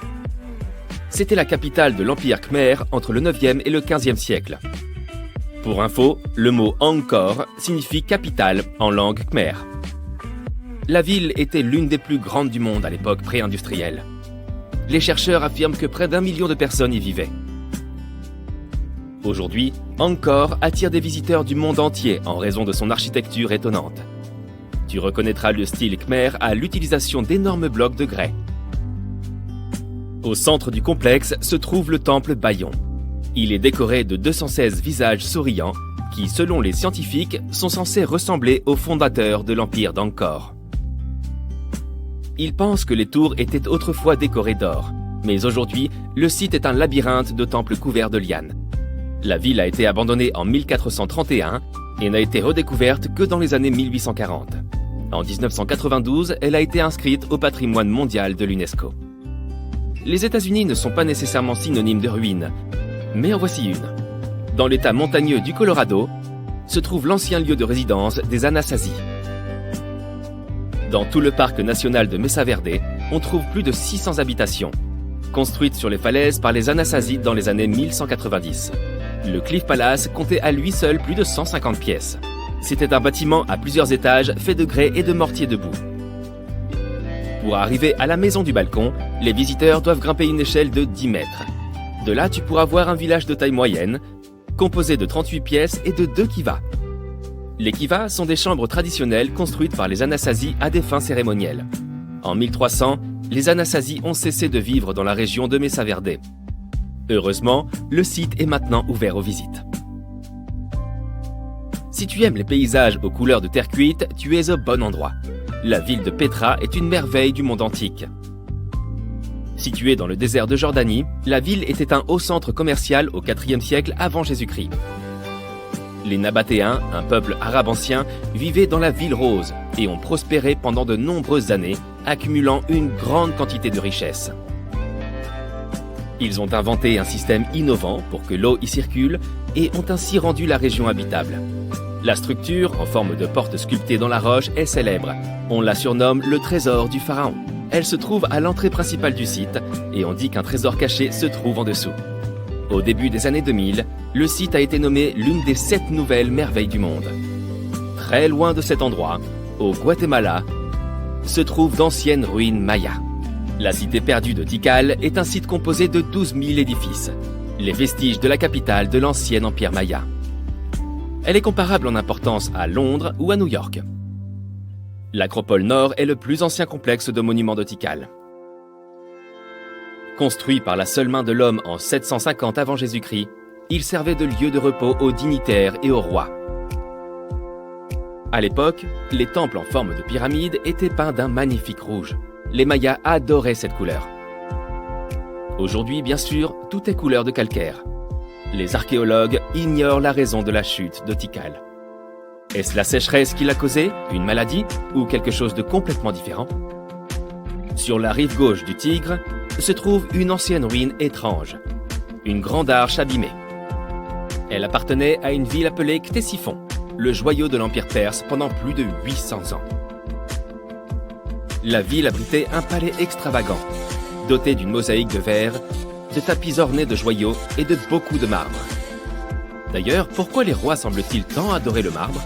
C'était la capitale de l'Empire Khmer entre le 9e et le 15e siècle. Pour info, le mot Angkor signifie capitale en langue khmer. La ville était l'une des plus grandes du monde à l'époque pré-industrielle. Les chercheurs affirment que près d'1 million de personnes y vivaient. Aujourd'hui, Angkor attire des visiteurs du monde entier en raison de son architecture étonnante. Tu reconnaîtras le style khmer à l'utilisation d'énormes blocs de grès. Au centre du complexe se trouve le temple Bayon. Il est décoré de 216 visages souriants qui, selon les scientifiques, sont censés ressembler aux fondateurs de l'empire d'Angkor. Ils pensent que les tours étaient autrefois décorées d'or, mais aujourd'hui, le site est un labyrinthe de temples couverts de lianes. La ville a été abandonnée en 1431 et n'a été redécouverte que dans les années 1840. En 1992, elle a été inscrite au patrimoine mondial de l'UNESCO. Les États-Unis ne sont pas nécessairement synonymes de ruines, mais en voici une. Dans l'état montagneux du Colorado, se trouve l'ancien lieu de résidence des Anasazi. Dans tout le parc national de Mesa Verde, on trouve plus de 600 habitations, construites sur les falaises par les Anasazi dans les années 1190. Le Cliff Palace comptait à lui seul plus de 150 pièces. C'était un bâtiment à plusieurs étages fait de grès et de mortier debout. Pour arriver à la maison du balcon, les visiteurs doivent grimper une échelle de 10 mètres. De là, tu pourras voir un village de taille moyenne, composé de 38 pièces et de 2 kivas. Les kivas sont des chambres traditionnelles construites par les Anasazi à des fins cérémonielles. En 1300, les Anasazi ont cessé de vivre dans la région de Mesa Verde. Heureusement, le site est maintenant ouvert aux visites. Si tu aimes les paysages aux couleurs de terre cuite, tu es au bon endroit. La ville de Petra est une merveille du monde antique. Située dans le désert de Jordanie, la ville était un haut centre commercial au IVe siècle avant Jésus-Christ. Les Nabatéens, un peuple arabe ancien, vivaient dans la ville rose et ont prospéré pendant de nombreuses années, accumulant une grande quantité de richesses. Ils ont inventé un système innovant pour que l'eau y circule et ont ainsi rendu la région habitable. La structure, en forme de porte sculptée dans la roche, est célèbre. On la surnomme le trésor du pharaon. Elle se trouve à l'entrée principale du site et on dit qu'un trésor caché se trouve en dessous. Au début des années 2000, le site a été nommé l'une des 7 nouvelles merveilles du monde. Très loin de cet endroit, au Guatemala, se trouvent d'anciennes ruines mayas. La cité perdue de Tikal est un site composé de 12 000 édifices, les vestiges de la capitale de l'ancien empire maya. Elle est comparable en importance à Londres ou à New York. L'acropole nord est le plus ancien complexe de monuments de Tikal. Construit par la seule main de l'homme en 750 avant Jésus-Christ, il servait de lieu de repos aux dignitaires et aux rois. À l'époque, les temples en forme de pyramide étaient peints d'un magnifique rouge. Les Mayas adoraient cette couleur. Aujourd'hui, bien sûr, tout est couleur de calcaire. Les archéologues ignorent la raison de la chute de Tikal. Est-ce la sécheresse qui l'a causée, une maladie ou quelque chose de complètement différent? Sur la rive gauche du Tigre se trouve une ancienne ruine étrange, une grande arche abîmée. Elle appartenait à une ville appelée Ctésiphon, le joyau de l'Empire perse pendant plus de 800 ans. La ville abritait un palais extravagant, doté d'une mosaïque de verre, de tapis ornés de joyaux et de beaucoup de marbre. D'ailleurs, pourquoi les rois semblent-ils tant adorer le marbre?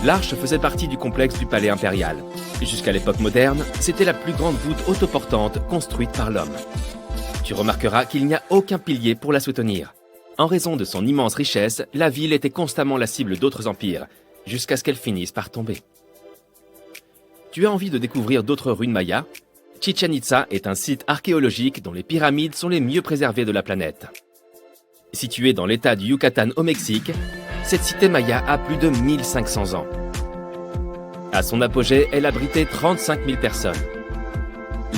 L'arche faisait partie du complexe du palais impérial. Jusqu'à l'époque moderne, c'était la plus grande voûte autoportante construite par l'homme. Tu remarqueras qu'il n'y a aucun pilier pour la soutenir. En raison de son immense richesse, la ville était constamment la cible d'autres empires, jusqu'à ce qu'elle finisse par tomber. Tu as envie de découvrir d'autres ruines mayas? Chichén Itzá est un site archéologique dont les pyramides sont les mieux préservées de la planète. Située dans l'état du Yucatan au Mexique, cette cité maya a plus de 1500 ans. À son apogée, elle abritait 35 000 personnes.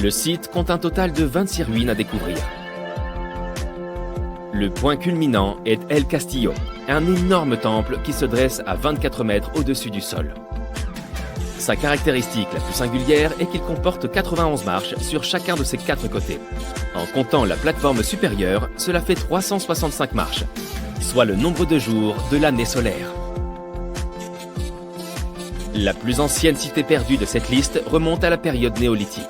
Le site compte un total de 26 ruines à découvrir. Le point culminant est El Castillo, un énorme temple qui se dresse à 24 mètres au-dessus du sol. Sa caractéristique la plus singulière est qu'il comporte 91 marches sur chacun de ses 4 côtés. En comptant la plateforme supérieure, cela fait 365 marches, soit le nombre de jours de l'année solaire. La plus ancienne cité perdue de cette liste remonte à la période néolithique.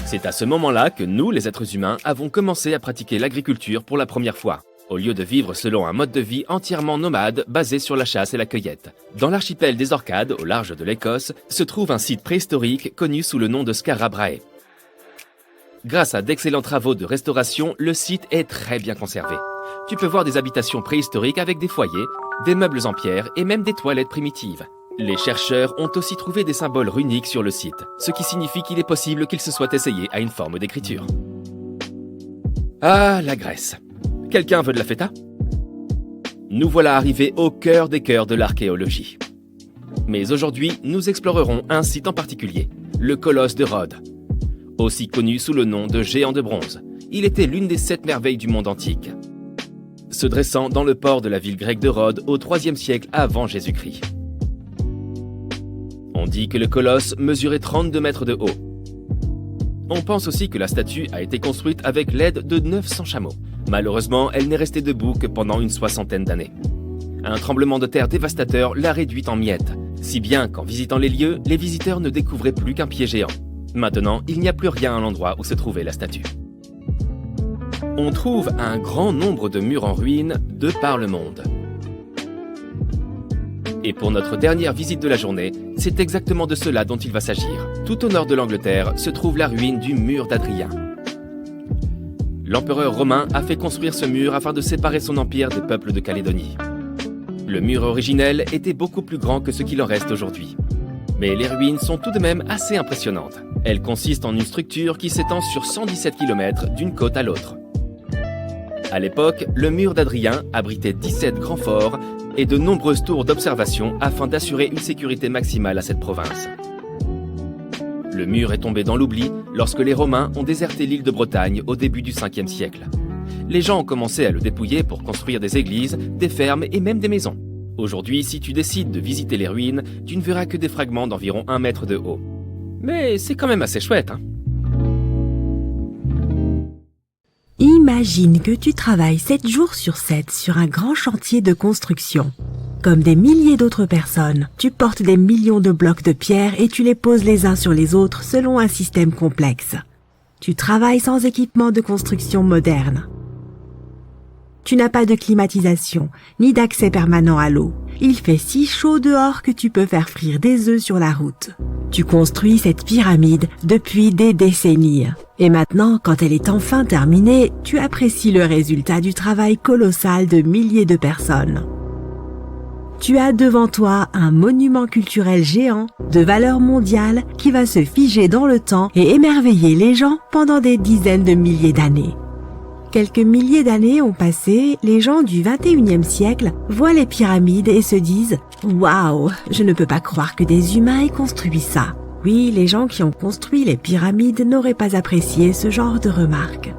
C'est à ce moment-là que nous, les êtres humains, avons commencé à pratiquer l'agriculture pour la première fois, au lieu de vivre selon un mode de vie entièrement nomade basé sur la chasse et la cueillette. Dans l'archipel des Orcades, au large de l'Écosse, se trouve un site préhistorique connu sous le nom de Skara Brae. Grâce à d'excellents travaux de restauration, le site est très bien conservé. Tu peux voir des habitations préhistoriques avec des foyers, des meubles en pierre et même des toilettes primitives. Les chercheurs ont aussi trouvé des symboles runiques sur le site, ce qui signifie qu'il est possible qu'il se soit essayé à une forme d'écriture. Ah, la Grèce. Quelqu'un veut de la feta? Nous voilà arrivés au cœur des cœurs de l'archéologie. Mais aujourd'hui, nous explorerons un site en particulier, le colosse de Rhodes. Aussi connu sous le nom de géant de bronze, il était l'une des 7 merveilles du monde antique, se dressant dans le port de la ville grecque de Rhodes au IIIe siècle avant Jésus-Christ. On dit que le colosse mesurait 32 mètres de haut. On pense aussi que la statue a été construite avec l'aide de 900 chameaux. Malheureusement, elle n'est restée debout que pendant une 60aine d'années. Un tremblement de terre dévastateur l'a réduite en miettes, si bien qu'en visitant les lieux, les visiteurs ne découvraient plus qu'un pied géant. Maintenant, il n'y a plus rien à l'endroit où se trouvait la statue. On trouve un grand nombre de murs en ruine de par le monde. Et pour notre dernière visite de la journée, c'est exactement de cela dont il va s'agir. Tout au nord de l'Angleterre se trouve la ruine du mur d'Adrien. L'empereur romain a fait construire ce mur afin de séparer son empire des peuples de Calédonie. Le mur originel était beaucoup plus grand que ce qu'il en reste aujourd'hui. Mais les ruines sont tout de même assez impressionnantes. Elles consistent en une structure qui s'étend sur 117 km d'une côte à l'autre. À l'époque, le mur d'Adrien abritait 17 grands forts et de nombreuses tours d'observation afin d'assurer une sécurité maximale à cette province. Le mur est tombé dans l'oubli lorsque les Romains ont déserté l'île de Bretagne au début du 5e siècle. Les gens ont commencé à le dépouiller pour construire des églises, des fermes et même des maisons. Aujourd'hui, si tu décides de visiter les ruines, tu ne verras que des fragments d'environ 1 mètre de haut. Mais c'est quand même assez chouette, hein? Imagine que tu travailles 7 jours sur 7 sur un grand chantier de construction. Comme des milliers d'autres personnes, tu portes des millions de blocs de pierre et tu les poses les uns sur les autres selon un système complexe. Tu travailles sans équipement de construction moderne. Tu n'as pas de climatisation, ni d'accès permanent à l'eau. Il fait si chaud dehors que tu peux faire frire des œufs sur la route. Tu construis cette pyramide depuis des décennies. Et maintenant, quand elle est enfin terminée, tu apprécies le résultat du travail colossal de milliers de personnes. Tu as devant toi un monument culturel géant de valeur mondiale qui va se figer dans le temps et émerveiller les gens pendant des dizaines de milliers d'années. Quelques milliers d'années ont passé, les gens du 21e siècle voient les pyramides et se disent « Waouh, je ne peux pas croire que des humains aient construit ça ». Oui, les gens qui ont construit les pyramides n'auraient pas apprécié ce genre de remarques.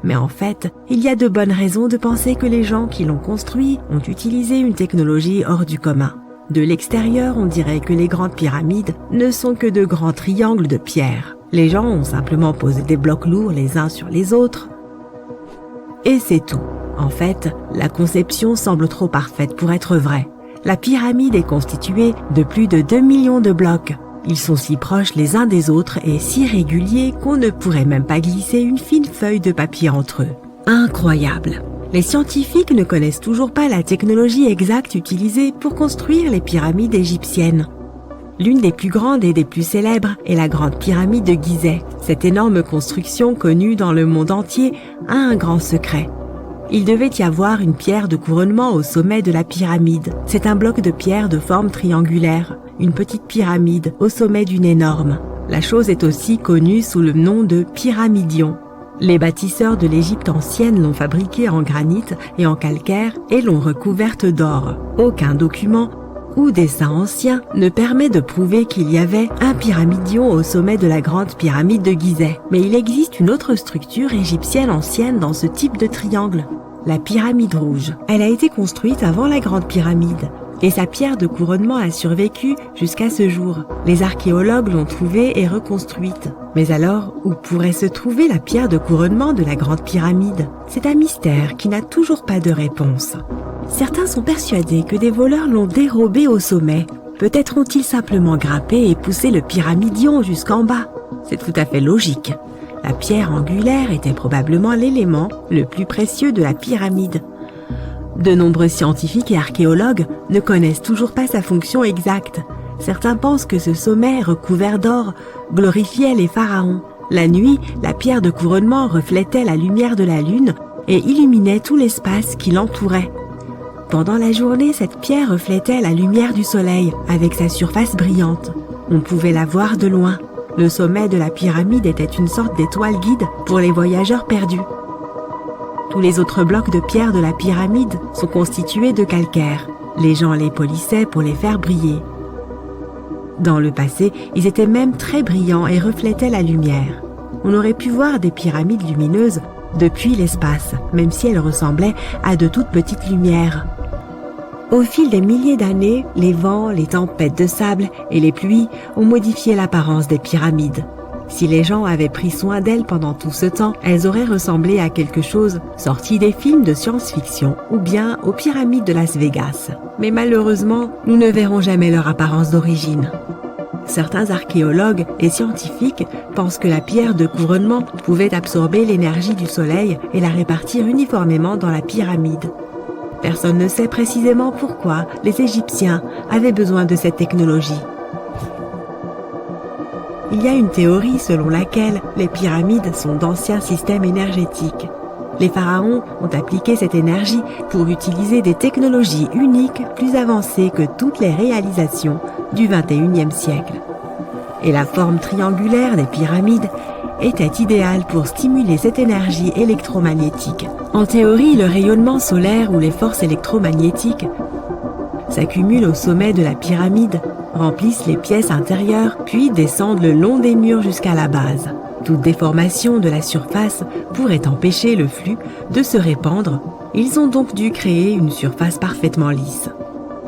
Mais en fait, il y a de bonnes raisons de penser que les gens qui l'ont construit ont utilisé une technologie hors du commun. De l'extérieur, on dirait que les grandes pyramides ne sont que de grands triangles de pierre. Les gens ont simplement posé des blocs lourds les uns sur les autres. Et c'est tout. En fait, la conception semble trop parfaite pour être vraie. La pyramide est constituée de plus de 2 millions de blocs. Ils sont si proches les uns des autres et si réguliers qu'on ne pourrait même pas glisser une fine feuille de papier entre eux. Incroyable! Les scientifiques ne connaissent toujours pas la technologie exacte utilisée pour construire les pyramides égyptiennes. L'une des plus grandes et des plus célèbres est la grande pyramide de Gizeh. Cette énorme construction connue dans le monde entier a un grand secret. Il devait y avoir une pierre de couronnement au sommet de la pyramide. C'est un bloc de pierre de forme triangulaire, une petite pyramide au sommet d'une énorme. La chose est aussi connue sous le nom de pyramidion. Les bâtisseurs de l'Égypte ancienne l'ont fabriquée en granit et en calcaire et l'ont recouverte d'or. Aucun document ou dessin ancien ne permet de prouver qu'il y avait un pyramidion au sommet de la grande pyramide de Gizeh. Mais il existe une autre structure égyptienne ancienne dans ce type de triangle, la pyramide rouge. Elle a été construite avant la grande pyramide et sa pierre de couronnement a survécu jusqu'à ce jour. Les archéologues l'ont trouvée et reconstruite. Mais alors, où pourrait se trouver la pierre de couronnement de la grande pyramide? C'est un mystère qui n'a toujours pas de réponse. Certains sont persuadés que des voleurs l'ont dérobée au sommet. Peut-être ont-ils simplement grimpé et poussé le pyramidion jusqu'en bas. C'est tout à fait logique. La pierre angulaire était probablement l'élément le plus précieux de la pyramide. De nombreux scientifiques et archéologues ne connaissent toujours pas sa fonction exacte. Certains pensent que ce sommet recouvert d'or glorifiait les pharaons. La nuit, la pierre de couronnement reflétait la lumière de la lune et illuminait tout l'espace qui l'entourait. Pendant la journée, cette pierre reflétait la lumière du soleil avec sa surface brillante. On pouvait la voir de loin. Le sommet de la pyramide était une sorte d'étoile guide pour les voyageurs perdus. Tous les autres blocs de pierre de la pyramide sont constitués de calcaire. Les gens les polissaient pour les faire briller. Dans le passé, ils étaient même très brillants et reflétaient la lumière. On aurait pu voir des pyramides lumineuses depuis l'espace, même si elles ressemblaient à de toutes petites lumières. Au fil des milliers d'années, les vents, les tempêtes de sable et les pluies ont modifié l'apparence des pyramides. Si les gens avaient pris soin d'elles pendant tout ce temps, elles auraient ressemblé à quelque chose sorti des films de science-fiction ou bien aux pyramides de Las Vegas. Mais malheureusement, nous ne verrons jamais leur apparence d'origine. Certains archéologues et scientifiques pensent que la pierre de couronnement pouvait absorber l'énergie du soleil et la répartir uniformément dans la pyramide. Personne ne sait précisément pourquoi les Égyptiens avaient besoin de cette technologie. Il y a une théorie selon laquelle les pyramides sont d'anciens systèmes énergétiques. Les pharaons ont appliqué cette énergie pour utiliser des technologies uniques plus avancées que toutes les réalisations du XXIe siècle. Et la forme triangulaire des pyramides était idéale pour stimuler cette énergie électromagnétique. En théorie, le rayonnement solaire ou les forces électromagnétiques s'accumulent au sommet de la pyramide, remplissent les pièces intérieures, puis descendent le long des murs jusqu'à la base. Toute déformation de la surface pourrait empêcher le flux de se répandre. Ils ont donc dû créer une surface parfaitement lisse.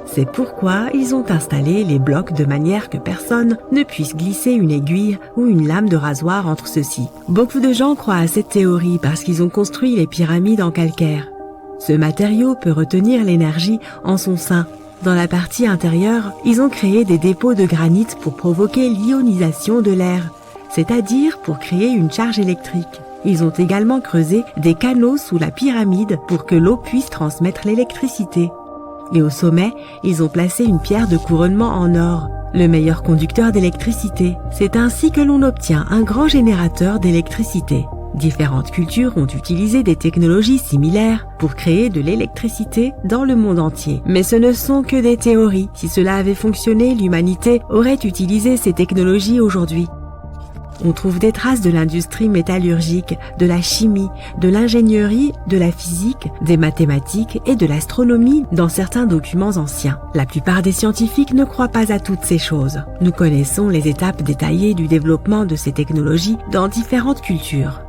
C'est pourquoi ils ont installé les blocs de manière que personne ne puisse glisser une aiguille ou une lame de rasoir entre ceux-ci. Beaucoup de gens croient à cette théorie parce qu'ils ont construit les pyramides en calcaire. Ce matériau peut retenir l'énergie en son sein. Dans la partie intérieure, ils ont créé des dépôts de granit pour provoquer l'ionisation de l'air, c'est-à-dire pour créer une charge électrique. Ils ont également creusé des canaux sous la pyramide pour que l'eau puisse transmettre l'électricité. Et au sommet, ils ont placé une pierre de couronnement en or, le meilleur conducteur d'électricité. C'est ainsi que l'on obtient un grand générateur d'électricité. Différentes cultures ont utilisé des technologies similaires pour créer de l'électricité dans le monde entier. Mais ce ne sont que des théories. Si cela avait fonctionné, l'humanité aurait utilisé ces technologies aujourd'hui. On trouve des traces de l'industrie métallurgique, de la chimie, de l'ingénierie, de la physique, des mathématiques et de l'astronomie dans certains documents anciens. La plupart des scientifiques ne croient pas à toutes ces choses. Nous connaissons les étapes détaillées du développement de ces technologies dans différentes cultures.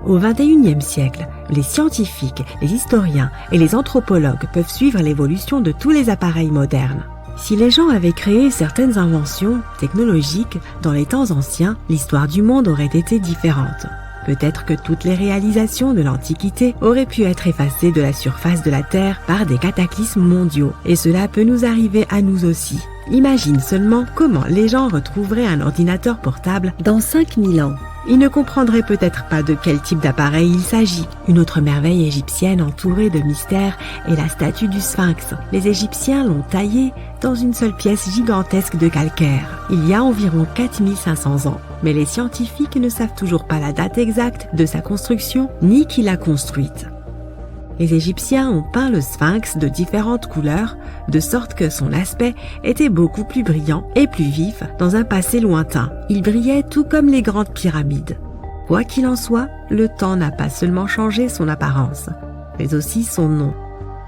Au XXIe siècle, les scientifiques, les historiens et les anthropologues peuvent suivre l'évolution de tous les appareils modernes. Si les gens avaient créé certaines inventions technologiques dans les temps anciens, l'histoire du monde aurait été différente. Peut-être que toutes les réalisations de l'Antiquité auraient pu être effacées de la surface de la Terre par des cataclysmes mondiaux, et cela peut nous arriver à nous aussi. Imagine seulement comment les gens retrouveraient un ordinateur portable dans 5000 ans. Ils ne comprendraient peut-être pas de quel type d'appareil il s'agit. Une autre merveille égyptienne entourée de mystères est la statue du Sphinx. Les Égyptiens l'ont taillée dans une seule pièce gigantesque de calcaire, il y a environ 4500 ans. Mais les scientifiques ne savent toujours pas la date exacte de sa construction ni qui l'a construite. Les Égyptiens ont peint le Sphinx de différentes couleurs, de sorte que son aspect était beaucoup plus brillant et plus vif dans un passé lointain. Il brillait tout comme les grandes pyramides. Quoi qu'il en soit, le temps n'a pas seulement changé son apparence, mais aussi son nom.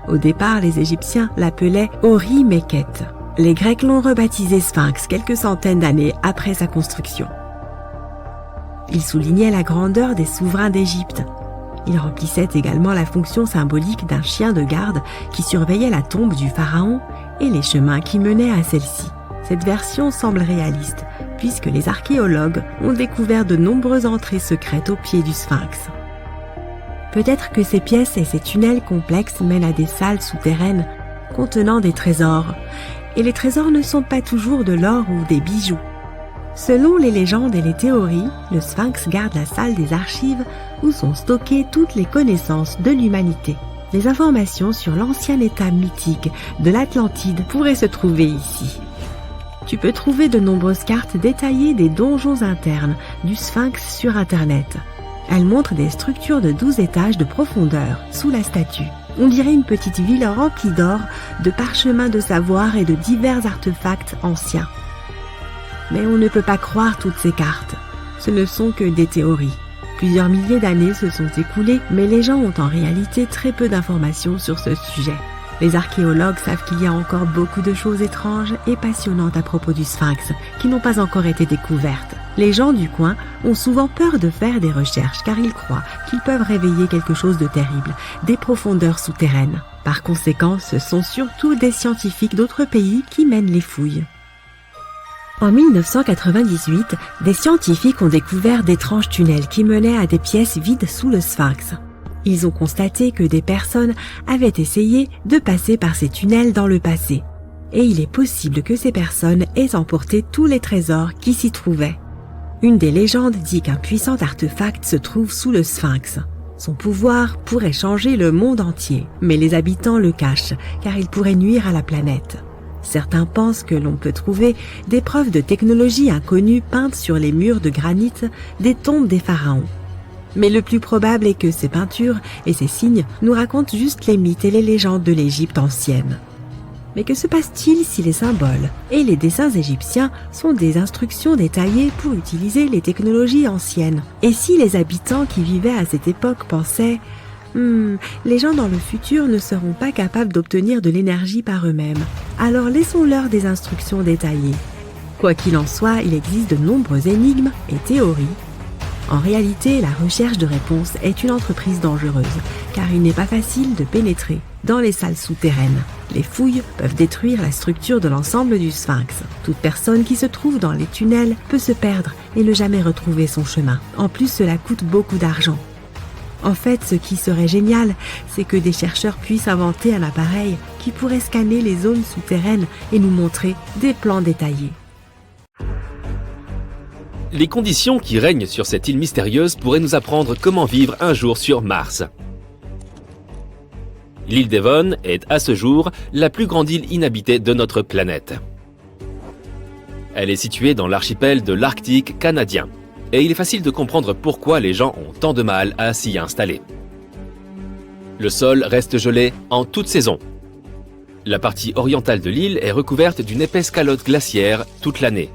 Au départ, les Égyptiens l'appelaient Ori-Mekhet. Les Grecs l'ont rebaptisé Sphinx quelques centaines d'années après sa construction. Il soulignait la grandeur des souverains d'Égypte. Il remplissait également la fonction symbolique d'un chien de garde qui surveillait la tombe du pharaon et les chemins qui menaient à celle-ci. Cette version semble réaliste, puisque les archéologues ont découvert de nombreuses entrées secrètes au pied du Sphinx. Peut-être que ces pièces et ces tunnels complexes mènent à des salles souterraines contenant des trésors. Et les trésors ne sont pas toujours de l'or ou des bijoux. Selon les légendes et les théories, le Sphinx garde la salle des archives où sont stockées toutes les connaissances de l'humanité. Les informations sur l'ancien état mythique de l'Atlantide pourraient se trouver ici. Tu peux trouver de nombreuses cartes détaillées des donjons internes du Sphinx sur Internet. Elles montrent des structures de 12 étages de profondeur sous la statue. On dirait une petite ville remplie d'or, de parchemins de savoir et de divers artefacts anciens. Mais on ne peut pas croire toutes ces cartes. Ce ne sont que des théories. Plusieurs milliers d'années se sont écoulées, mais les gens ont en réalité très peu d'informations sur ce sujet. Les archéologues savent qu'il y a encore beaucoup de choses étranges et passionnantes à propos du Sphinx qui n'ont pas encore été découvertes. Les gens du coin ont souvent peur de faire des recherches car ils croient qu'ils peuvent réveiller quelque chose de terrible, des profondeurs souterraines. Par conséquent, ce sont surtout des scientifiques d'autres pays qui mènent les fouilles. En 1998, des scientifiques ont découvert d'étranges tunnels qui menaient à des pièces vides sous le Sphinx. Ils ont constaté que des personnes avaient essayé de passer par ces tunnels dans le passé. Et il est possible que ces personnes aient emporté tous les trésors qui s'y trouvaient. Une des légendes dit qu'un puissant artefact se trouve sous le Sphinx. Son pouvoir pourrait changer le monde entier, mais les habitants le cachent car il pourrait nuire à la planète. Certains pensent que l'on peut trouver des preuves de technologie inconnue peintes sur les murs de granit des tombes des pharaons. Mais le plus probable est que ces peintures et ces signes nous racontent juste les mythes et les légendes de l'Égypte ancienne. Mais que se passe-t-il si les symboles et les dessins égyptiens sont des instructions détaillées pour utiliser les technologies anciennes? Et si les habitants qui vivaient à cette époque pensaient les gens dans le futur ne seront pas capables d'obtenir de l'énergie par eux-mêmes, alors laissons-leur des instructions détaillées. Quoi qu'il en soit, il existe de nombreuses énigmes et théories En réalité, la recherche de réponses est une entreprise dangereuse, car il n'est pas facile de pénétrer dans les salles souterraines. Les fouilles peuvent détruire la structure de l'ensemble du sphinx. Toute personne qui se trouve dans les tunnels peut se perdre et ne jamais retrouver son chemin. En plus, cela coûte beaucoup d'argent. En fait, ce qui serait génial, c'est que des chercheurs puissent inventer un appareil qui pourrait scanner les zones souterraines et nous montrer des plans détaillés. Les conditions qui règnent sur cette île mystérieuse pourraient nous apprendre comment vivre un jour sur Mars. L'île Devon est, à ce jour, la plus grande île inhabitée de notre planète. Elle est située dans l'archipel de l'Arctique canadien, et il est facile de comprendre pourquoi les gens ont tant de mal à s'y installer. Le sol reste gelé en toute saison. La partie orientale de l'île est recouverte d'une épaisse calotte glaciaire toute l'année.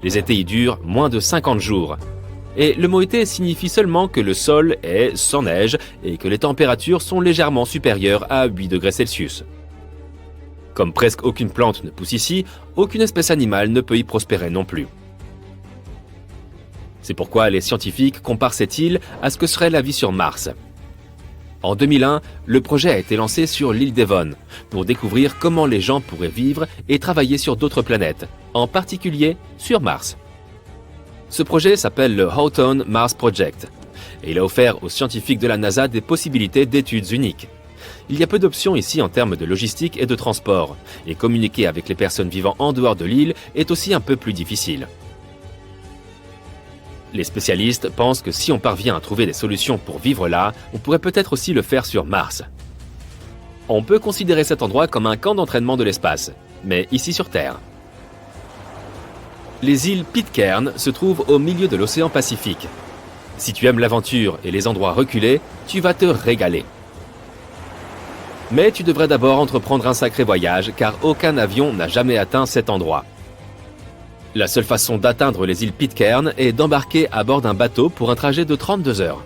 Les étés y durent moins de 50 jours. Et le mot été signifie seulement que le sol est sans neige et que les températures sont légèrement supérieures à 8 degrés Celsius. Comme presque aucune plante ne pousse ici, aucune espèce animale ne peut y prospérer non plus. C'est pourquoi les scientifiques comparent cette île à ce que serait la vie sur Mars. En 2001, le projet a été lancé sur l'île Devon pour découvrir comment les gens pourraient vivre et travailler sur d'autres planètes, en particulier sur Mars. Ce projet s'appelle le Houghton Mars Project et il a offert aux scientifiques de la NASA des possibilités d'études uniques. Il y a peu d'options ici en termes de logistique et de transport, et communiquer avec les personnes vivant en dehors de l'île est aussi un peu plus difficile. Les spécialistes pensent que si on parvient à trouver des solutions pour vivre là, on pourrait peut-être aussi le faire sur Mars. On peut considérer cet endroit comme un camp d'entraînement de l'espace, mais ici sur Terre. Les îles Pitcairn se trouvent au milieu de l'océan Pacifique. Si tu aimes l'aventure et les endroits reculés, tu vas te régaler. Mais tu devrais d'abord entreprendre un sacré voyage car aucun avion n'a jamais atteint cet endroit. La seule façon d'atteindre les îles Pitcairn est d'embarquer à bord d'un bateau pour un trajet de 32 heures.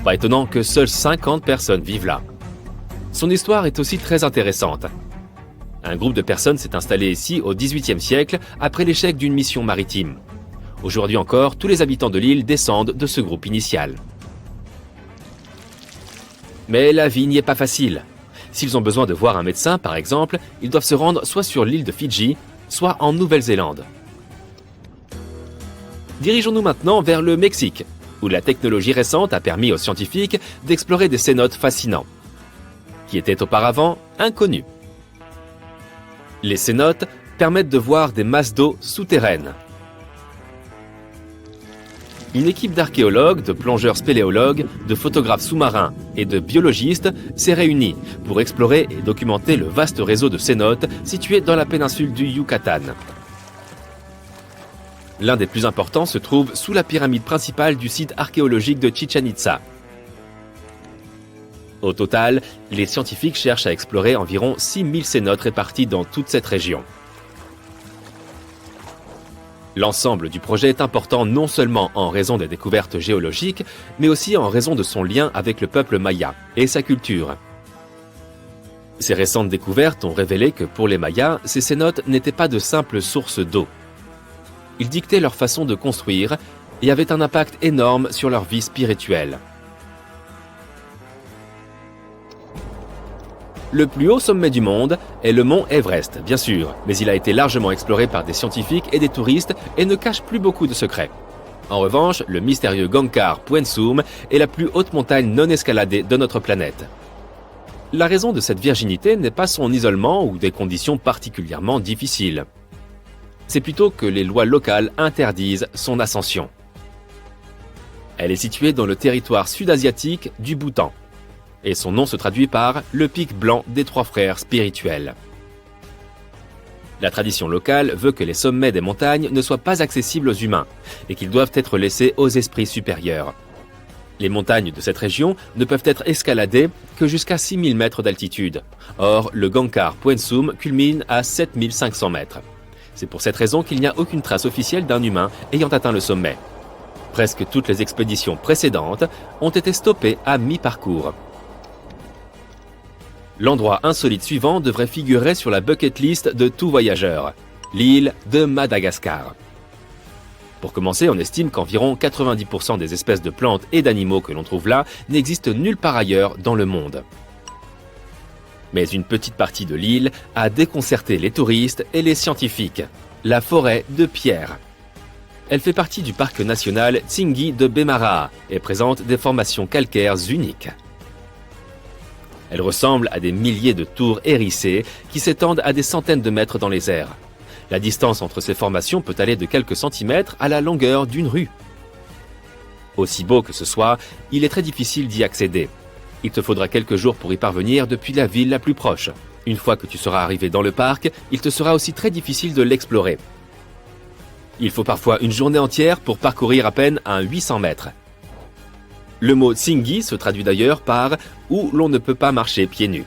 Pas étonnant que seules 50 personnes vivent là. Son histoire est aussi très intéressante. Un groupe de personnes s'est installé ici au XVIIIe siècle après l'échec d'une mission maritime. Aujourd'hui encore, tous les habitants de l'île descendent de ce groupe initial. Mais la vie n'y est pas facile. S'ils ont besoin de voir un médecin, par exemple, ils doivent se rendre soit sur l'île de Fidji, soit en Nouvelle-Zélande. Dirigeons-nous maintenant vers le Mexique, où la technologie récente a permis aux scientifiques d'explorer des cénotes fascinants, qui étaient auparavant inconnus. Les cénotes permettent de voir des masses d'eau souterraines. Une équipe d'archéologues, de plongeurs spéléologues, de photographes sous-marins et de biologistes s'est réunie pour explorer et documenter le vaste réseau de cénotes situé dans la péninsule du Yucatan. L'un des plus importants se trouve sous la pyramide principale du site archéologique de Chichén Itzá. Au total, les scientifiques cherchent à explorer environ 6000 cénotes réparties dans toute cette région. L'ensemble du projet est important non seulement en raison des découvertes géologiques, mais aussi en raison de son lien avec le peuple maya et sa culture. Ces récentes découvertes ont révélé que pour les Mayas, ces cénotes n'étaient pas de simples sources d'eau. Ils dictaient leur façon de construire et avaient un impact énorme sur leur vie spirituelle. Le plus haut sommet du monde est le mont Everest, bien sûr, mais il a été largement exploré par des scientifiques et des touristes et ne cache plus beaucoup de secrets. En revanche, le mystérieux Gangkhar Puensum est la plus haute montagne non escaladée de notre planète. La raison de cette virginité n'est pas son isolement ou des conditions particulièrement difficiles. C'est plutôt que les lois locales interdisent son ascension. Elle est située dans le territoire sud-asiatique du Bhoutan. Et son nom se traduit par le pic blanc des trois frères spirituels. La tradition locale veut que les sommets des montagnes ne soient pas accessibles aux humains et qu'ils doivent être laissés aux esprits supérieurs. Les montagnes de cette région ne peuvent être escaladées que jusqu'à 6000 mètres d'altitude. Or, le Gangkhar Puensum culmine à 7500 mètres. C'est pour cette raison qu'il n'y a aucune trace officielle d'un humain ayant atteint le sommet. Presque toutes les expéditions précédentes ont été stoppées à mi-parcours. L'endroit insolite suivant devrait figurer sur la bucket list de tout voyageur, l'île de Madagascar. Pour commencer, on estime qu'environ 90% des espèces de plantes et d'animaux que l'on trouve là n'existent nulle part ailleurs dans le monde. Mais une petite partie de l'île a déconcerté les touristes et les scientifiques, la forêt de pierre. Elle fait partie du parc national Tsingy de Bemaraha et présente des formations calcaires uniques. Elle ressemble à des milliers de tours hérissées qui s'étendent à des centaines de mètres dans les airs. La distance entre ces formations peut aller de quelques centimètres à la longueur d'une rue. Aussi beau que ce soit, il est très difficile d'y accéder. Il te faudra quelques jours pour y parvenir depuis la ville la plus proche. Une fois que tu seras arrivé dans le parc, il te sera aussi très difficile de l'explorer. Il faut parfois une journée entière pour parcourir à peine un 800 mètres. Le mot Tsingy se traduit d'ailleurs par « où l'on ne peut pas marcher pieds nus ».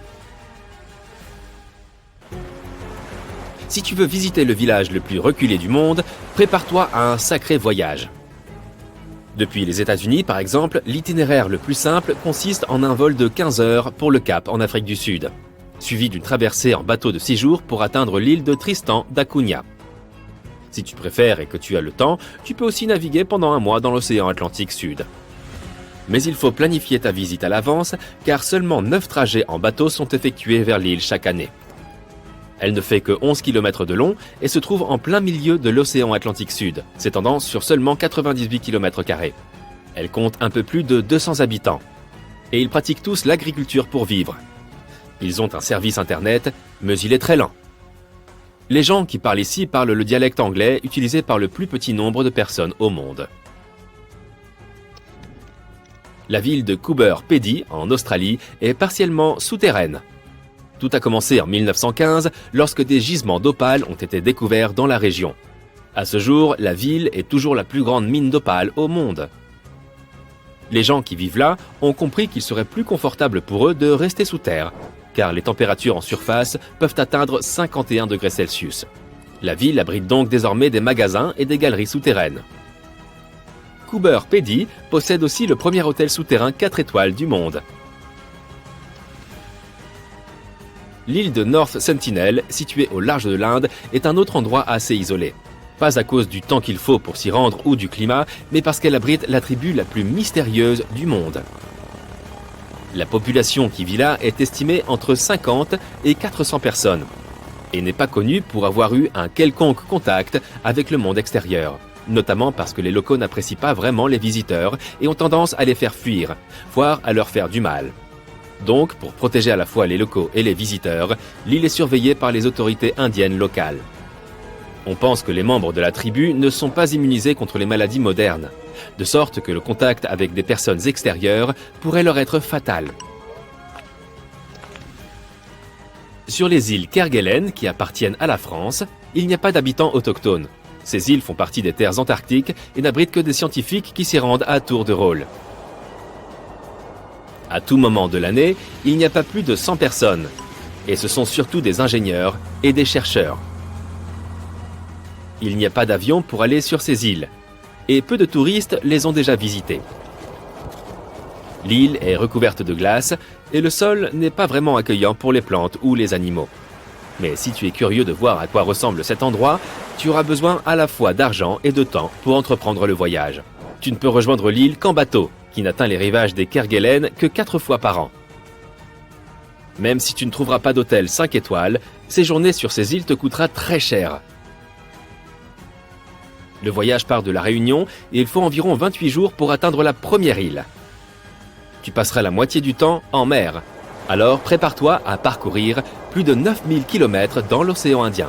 Si tu veux visiter le village le plus reculé du monde, prépare-toi à un sacré voyage. Depuis les États-Unis, par exemple, l'itinéraire le plus simple consiste en un vol de 15 heures pour le Cap en Afrique du Sud, suivi d'une traversée en bateau de 6 jours pour atteindre l'île de Tristan d'Acunha. Si tu préfères et que tu as le temps, tu peux aussi naviguer pendant un mois dans l'océan Atlantique Sud. Mais il faut planifier ta visite à l'avance, car seulement 9 trajets en bateau sont effectués vers l'île chaque année. Elle ne fait que 11 km de long et se trouve en plein milieu de l'océan Atlantique Sud, s'étendant sur seulement 98 km². Elle compte un peu plus de 200 habitants. Et ils pratiquent tous l'agriculture pour vivre. Ils ont un service internet, mais il est très lent. Les gens qui parlent ici parlent le dialecte anglais utilisé par le plus petit nombre de personnes au monde. La ville de Coober Pedy, en Australie, est partiellement souterraine. Tout a commencé en 1915 lorsque des gisements d'opale ont été découverts dans la région. À ce jour, la ville est toujours la plus grande mine d'opale au monde. Les gens qui vivent là ont compris qu'il serait plus confortable pour eux de rester sous terre, car les températures en surface peuvent atteindre 51 degrés Celsius. La ville abrite donc désormais des magasins et des galeries souterraines. Coober Pedy possède aussi le premier hôtel souterrain 4 étoiles du monde. L'île de North Sentinel, située au large de l'Inde, est un autre endroit assez isolé. Pas à cause du temps qu'il faut pour s'y rendre ou du climat, mais parce qu'elle abrite la tribu la plus mystérieuse du monde. La population qui vit là est estimée entre 50 et 400 personnes, et n'est pas connue pour avoir eu un quelconque contact avec le monde extérieur, notamment parce que les locaux n'apprécient pas vraiment les visiteurs et ont tendance à les faire fuir, voire à leur faire du mal. Donc, pour protéger à la fois les locaux et les visiteurs, l'île est surveillée par les autorités indiennes locales. On pense que les membres de la tribu ne sont pas immunisés contre les maladies modernes, de sorte que le contact avec des personnes extérieures pourrait leur être fatal. Sur les îles Kerguelen, qui appartiennent à la France, il n'y a pas d'habitants autochtones. Ces îles font partie des terres antarctiques et n'abritent que des scientifiques qui s'y rendent à tour de rôle. À tout moment de l'année, il n'y a pas plus de 100 personnes, et ce sont surtout des ingénieurs et des chercheurs. Il n'y a pas d'avion pour aller sur ces îles, et peu de touristes les ont déjà visitées. L'île est recouverte de glace, et le sol n'est pas vraiment accueillant pour les plantes ou les animaux. Mais si tu es curieux de voir à quoi ressemble cet endroit, tu auras besoin à la fois d'argent et de temps pour entreprendre le voyage. Tu ne peux rejoindre l'île qu'en bateau, qui n'atteint les rivages des Kerguelen que 4 fois par an. Même si tu ne trouveras pas d'hôtel 5 étoiles, séjourner sur ces îles te coûtera très cher. Le voyage part de la Réunion et il faut environ 28 jours pour atteindre la première île. Tu passeras la moitié du temps en mer. Alors prépare-toi à parcourir plus de 9000 km dans l'océan Indien.